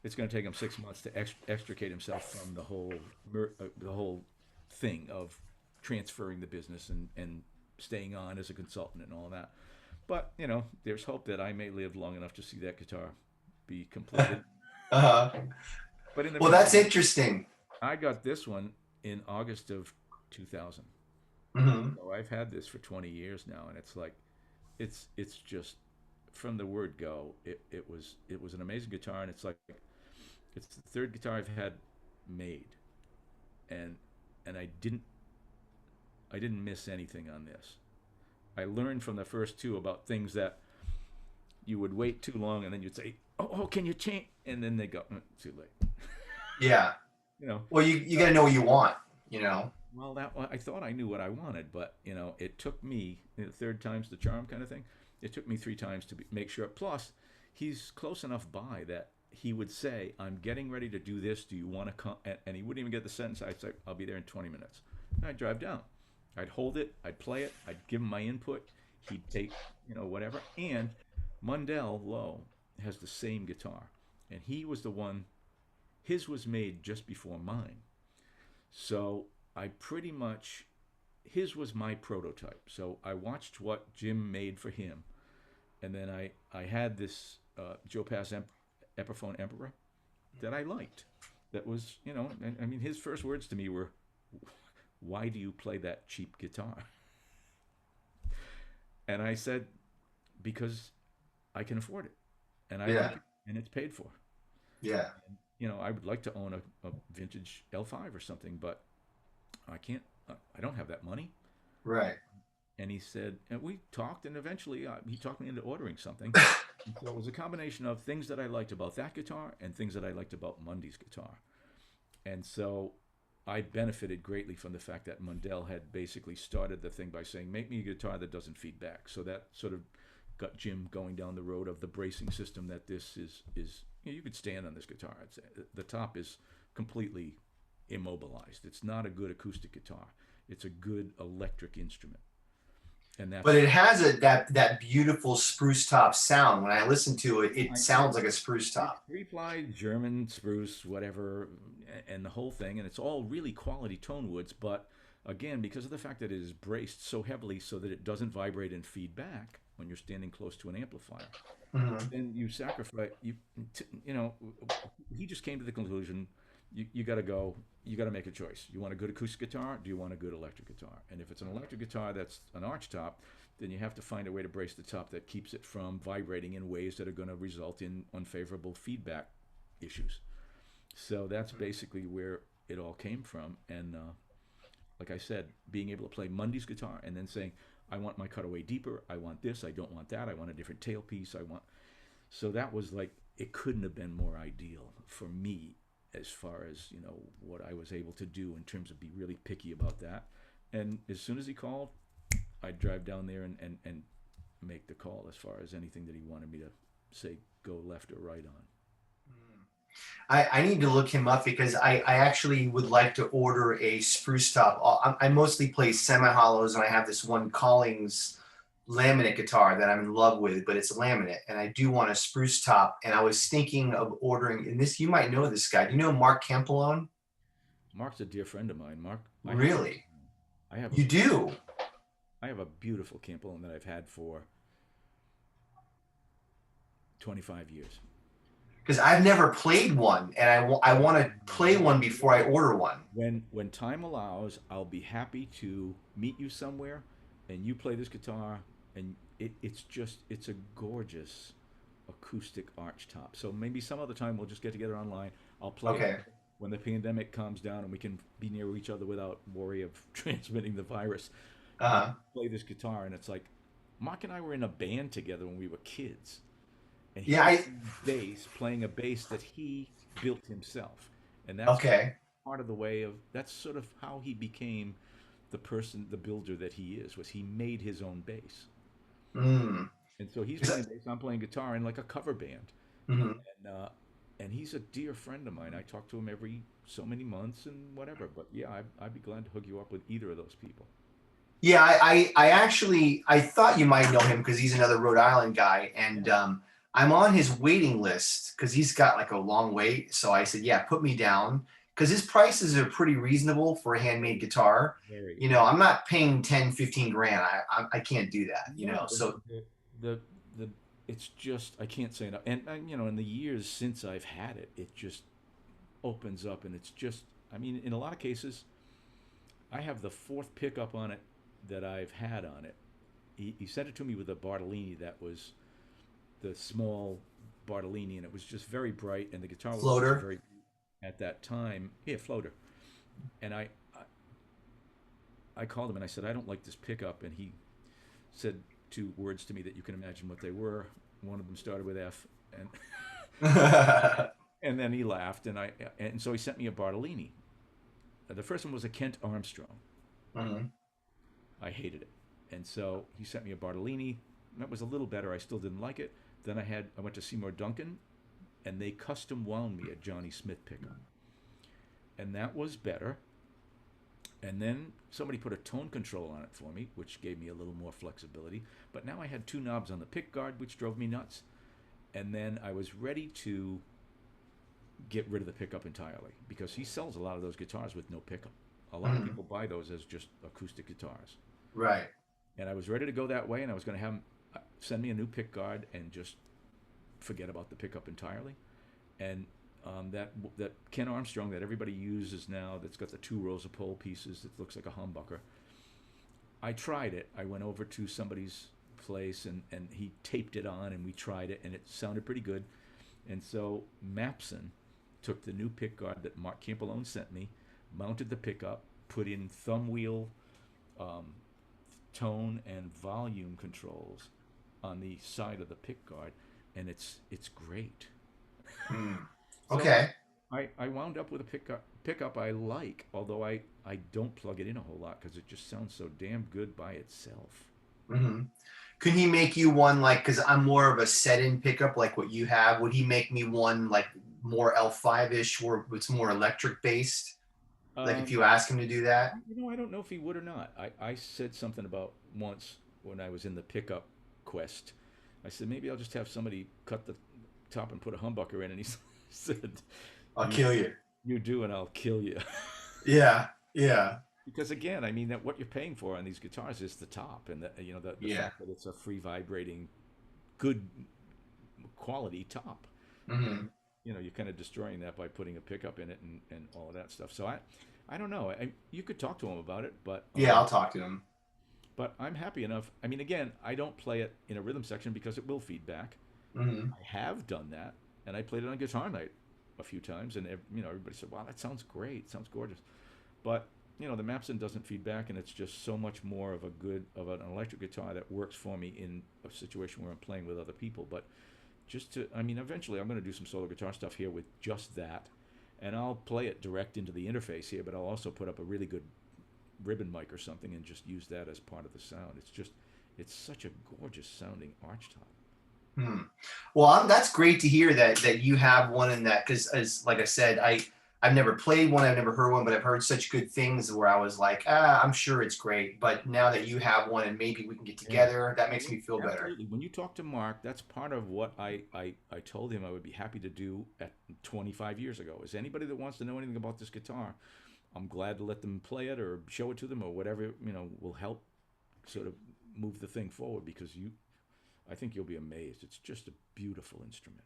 Speaker 2: it's going to take him 6 months to extricate himself from the whole thing of transferring the business and staying on as a consultant and all that. But there's hope that I may live long enough to see that guitar be completed.
Speaker 1: Uh-huh.
Speaker 2: But in the
Speaker 1: Well, that's
Speaker 2: meantime,
Speaker 1: interesting.
Speaker 2: I got this one in August of 2000.
Speaker 1: Hmm.
Speaker 2: So I've had this for 20 years now, and it's like it's just from the word go, it was an amazing guitar, and it's like it's the third guitar I've had made, and and I didn't miss anything on this. I learned from the first two about things that you would wait too long, and then you'd say, "Oh, can you change?" And then they go, "Too late."
Speaker 1: Yeah.
Speaker 2: you know.
Speaker 1: Well, you got
Speaker 2: So,
Speaker 1: to know what you want, you know.
Speaker 2: well, I thought I knew what I wanted, but it took me the third time's the charm kind of thing. It took me 3 times to make sure. Plus, he's close enough by that he would say, "I'm getting ready to do this. Do you want to come?" And he wouldn't even get the sentence. I'd say, "I'll be there in 20 minutes." And I'd drive down. I'd hold it. I'd play it. I'd give him my input. He'd take, whatever. And Mundell Lowe has the same guitar, and he was the one. His was made just before mine, so I pretty much his was my prototype. So I watched what Jim made for him, and then I had this Joe Pass Epiphone Emperor that I liked. That was and, I mean his first words to me were, "Why do you play that cheap guitar?" And I said, "Because I can afford it, and I like
Speaker 1: Yeah.
Speaker 2: it, and it's paid for."
Speaker 1: Yeah.
Speaker 2: I would like to own a vintage L5 or something, but I can't. I don't have that money.
Speaker 1: Right.
Speaker 2: And he said, and we talked, and eventually he talked me into ordering something. And so it was a combination of things that I liked about that guitar and things that I liked about Mundy's guitar. And so I benefited greatly from the fact that Mundell had basically started the thing by saying, "Make me a guitar that doesn't feed back." So that sort of got Jim going down the road of the bracing system that this is you could stand on this guitar. The top is completely immobilized. It's not a good acoustic guitar. It's a good electric instrument, and
Speaker 1: But
Speaker 2: that's
Speaker 1: it has that beautiful spruce top sound. When I listen to it, it
Speaker 2: I know
Speaker 1: sounds like a spruce
Speaker 2: it's
Speaker 1: top.
Speaker 2: three-ply German spruce, whatever, and the whole thing, and it's all really quality tone woods. But again, because of the fact that it is braced so heavily so that it doesn't vibrate and feed back when you're standing close to an amplifier,
Speaker 1: Hmm.
Speaker 2: then you sacrifice you know he just came to the conclusion you got to go, you got to make a choice. You want a good acoustic guitar, do you want a good electric guitar? And if it's an electric guitar that's an arch top, then you have to find a way to brace the top that keeps it from vibrating in ways that are going to result in unfavorable feedback issues. So that's basically where it all came from. And like I said, being able to play Mundy's guitar and then saying, I want my cutaway deeper. I want this. I don't want that. I want a different tailpiece. I want. So that was like, it couldn't have been more ideal for me as far as, what I was able to do in terms of be really picky about that. And as soon as he called, I'd drive down there and make the call as far as anything that he wanted me to say, go left or right on.
Speaker 1: I need to look him up because I actually would like to order a spruce top. I mostly play semi hollows, and I have this one Collings laminate guitar that I'm in love with, but it's laminate, and I do want a spruce top. And I was thinking of ordering, and this you might know this guy. Do you know Mark Campolone?
Speaker 2: Mark's a dear friend of mine. Mark,
Speaker 1: Really?
Speaker 2: I have a,
Speaker 1: You do?
Speaker 2: I have a beautiful Campbell that I've had for 25 years.
Speaker 1: Because I've never played one, and I want to play one before I order one.
Speaker 2: When time allows, I'll be happy to meet you somewhere, and you play this guitar, and it's a gorgeous acoustic arch top. So maybe some other time we'll just get together online. I'll play it
Speaker 1: Okay.
Speaker 2: when the pandemic calms down and we can be near each other without worry of transmitting the virus.
Speaker 1: Uh,
Speaker 2: Play this guitar, and it's like Mark and I were in a band together when we were kids, and he
Speaker 1: yeah.
Speaker 2: was bass playing a bass that he built himself, and that's
Speaker 1: Okay.
Speaker 2: part of the way of that's sort of how he became the person, the builder that he is. Was he made his own bass,
Speaker 1: Mm.
Speaker 2: and so he's
Speaker 1: Is
Speaker 2: playing
Speaker 1: that,
Speaker 2: bass, I'm playing guitar in like a cover band,
Speaker 1: mhm.
Speaker 2: and he's a dear friend of mine. I talk to him every so many months and whatever. But yeah, I'd be glad to hook you up with either of those people.
Speaker 1: Yeah, I actually I thought you might know him because he's another Rhode Island guy, and
Speaker 2: Yeah,
Speaker 1: I'm on his waiting list because he's got like a long wait. So I said, yeah, put me down because his prices are pretty reasonable for a handmade
Speaker 2: very,
Speaker 1: guitar.
Speaker 2: very.
Speaker 1: I'm not paying 10, 15 grand. I can't do that.
Speaker 2: No,
Speaker 1: So
Speaker 2: the the it's just I can't say enough. And in the years since I've had it, it just opens up, and it's just I mean, in a lot of cases, I have the fourth pickup on it that I've had on it. He sent it to me with a Bartolini that was the small Bartolini, and it was just very bright, and the guitar was also
Speaker 1: floater.
Speaker 2: very at that time. Yeah, floater. And I called him and I said I don't like this pickup, and he said two words to me that you can imagine what they were. One of them started with F, and and then he laughed, and so he sent me a Bartolini. The first one was a Kent Armstrong.
Speaker 1: Mhm.
Speaker 2: I hated it, and so he sent me a Bartolini. That was a little better. I still didn't like it. Then I went to Seymour Duncan, and they custom wound me a Johnny Smith pickup, and that was better. And then somebody put a tone control on it for me, which gave me a little more flexibility. But now I had two knobs on the pick guard, which drove me nuts. And then I was ready to get rid of the pickup entirely because he sells a lot of those guitars with no pickup. A lot of
Speaker 1: Mhm.
Speaker 2: people buy those as just acoustic guitars.
Speaker 1: Right.
Speaker 2: And I was ready to go that way, and I was going to have him send me a new pick guard and just forget about the pickup entirely. And that Ken Armstrong that everybody uses now, that's got the two rows of pole pieces that looks like a humbucker. I tried it. I went over to somebody's place, and he taped it on, and we tried it, and it sounded pretty good. And so Mapson took the new pick guard that Mark Campolone sent me, mounted the pickup, put in thumb wheel um, tone and volume controls on the side of the pick guard, and it's great.
Speaker 1: Mm.
Speaker 2: So
Speaker 1: Okay.
Speaker 2: I wound up with a pickup I like, although I don't plug it in a whole lot because it just sounds so damn good by itself.
Speaker 1: Hmm. Could he make you one like? Because I'm more of a set-in pickup, like what you have. Would he make me one like more L5-ish, where it's more electric based? Like if
Speaker 2: Um,
Speaker 1: you ask him to do that?
Speaker 2: I don't know if he would or not. I said something about once when I was in the pickup quest. I said maybe I'll just have somebody cut the top and put a humbucker in, and he said,
Speaker 1: I'll
Speaker 2: "You
Speaker 1: kill you.
Speaker 2: you do, and I'll kill you."
Speaker 1: Yeah. Yeah.
Speaker 2: Because again, I mean that what you're paying for on these guitars is the top, and the
Speaker 1: Yeah.
Speaker 2: fact that it's a free vibrating, good quality top,
Speaker 1: Hmm.
Speaker 2: and you're kind of destroying that by putting a pickup in it and all of that stuff. So I don't know. You could talk to him about it,
Speaker 1: Yeah. I'll talk to him.
Speaker 2: but I'm happy enough. I mean, again, I don't play it in a rhythm section because it will feedback.
Speaker 1: Hmm.
Speaker 2: I have done that, and I played it on guitar night a few times, and everybody said, "Wow, that sounds great, sounds gorgeous," but the Mapson doesn't feed back, and it's just so much more of an electric guitar that works for me in a situation where I'm playing with other people. But eventually I'm going to do some solo guitar stuff here with just that, and I'll play it direct into the interface here, but I'll also put up a really good ribbon mic or something and just use that as part of the sound. It's such a gorgeous sounding arch top.
Speaker 1: Hmm. Well, that's great to hear that you have one in that, because as like I said, I've never played one, I've never heard one, but I've heard such good things where I was like, I'm sure it's great. But now that you have one and maybe we can get
Speaker 2: Yeah.
Speaker 1: together, that makes me feel better.
Speaker 2: Absolutely. When you talk to Mark, that's part of what I told him I would be happy to do at 25 years ago. Is anybody that wants to know anything about this guitar, I'm glad to let them play it or show it to them or whatever, will help sort of move the thing forward, because I think you'll be amazed. It's just a beautiful instrument.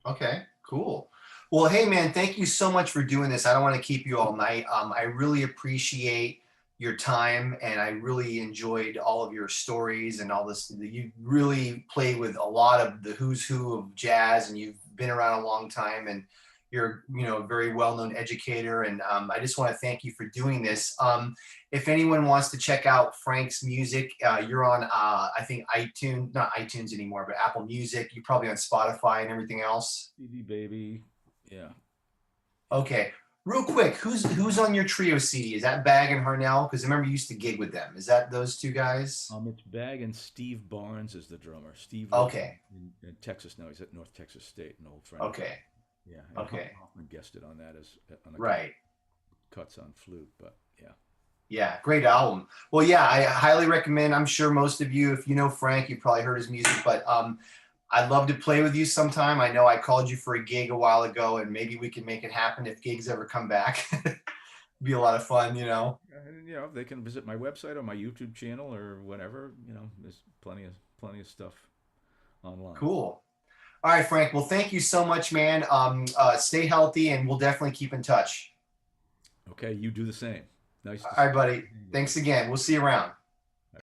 Speaker 1: Okay, cool. Well, hey man, thank you so much for doing this. I don't want to keep you all night. I really appreciate your time, and I really enjoyed all of your stories and all this. You really played with a lot of the who's who of jazz, and you've been around a long time, and you're a very well-known educator. And I just want to thank you for doing this. If anyone wants to check out Frank's music, you're on I think iTunes, not iTunes anymore, but Apple Music. You're probably on Spotify and everything else.
Speaker 2: CD baby, yeah, yeah.
Speaker 1: Okay, real quick, who's on your trio CD? Is that Bag and Harnell? Because I remember you used to gig with them. Is that those two guys?
Speaker 2: It's Bag, and Steve Barnes is the drummer. Steve lives
Speaker 1: Okay,
Speaker 2: in Texas now. He's at North Texas State, an old friend of mine.
Speaker 1: okay,
Speaker 2: Yeah, and
Speaker 1: okay,
Speaker 2: Hoffman guested on that as on a couple
Speaker 1: right.
Speaker 2: cuts on flute, but yeah.
Speaker 1: Yeah, great album. Well, yeah, I highly recommend. I'm sure most of you, if you know Frank, you've probably heard his music, but I'd love to play with you sometime. I know I called you for a gig a while ago, and maybe we can make it happen if gigs ever come back. Be a lot of fun.
Speaker 2: And they can visit my website or my YouTube channel or whatever. There's plenty of stuff online.
Speaker 1: Cool. All right, Frank. Well, thank you so much, man. Stay healthy, and we'll definitely keep in touch.
Speaker 2: Okay, you do the same. Nice to
Speaker 1: All
Speaker 2: see
Speaker 1: right, buddy.
Speaker 2: you.
Speaker 1: Thanks again. We'll see you around.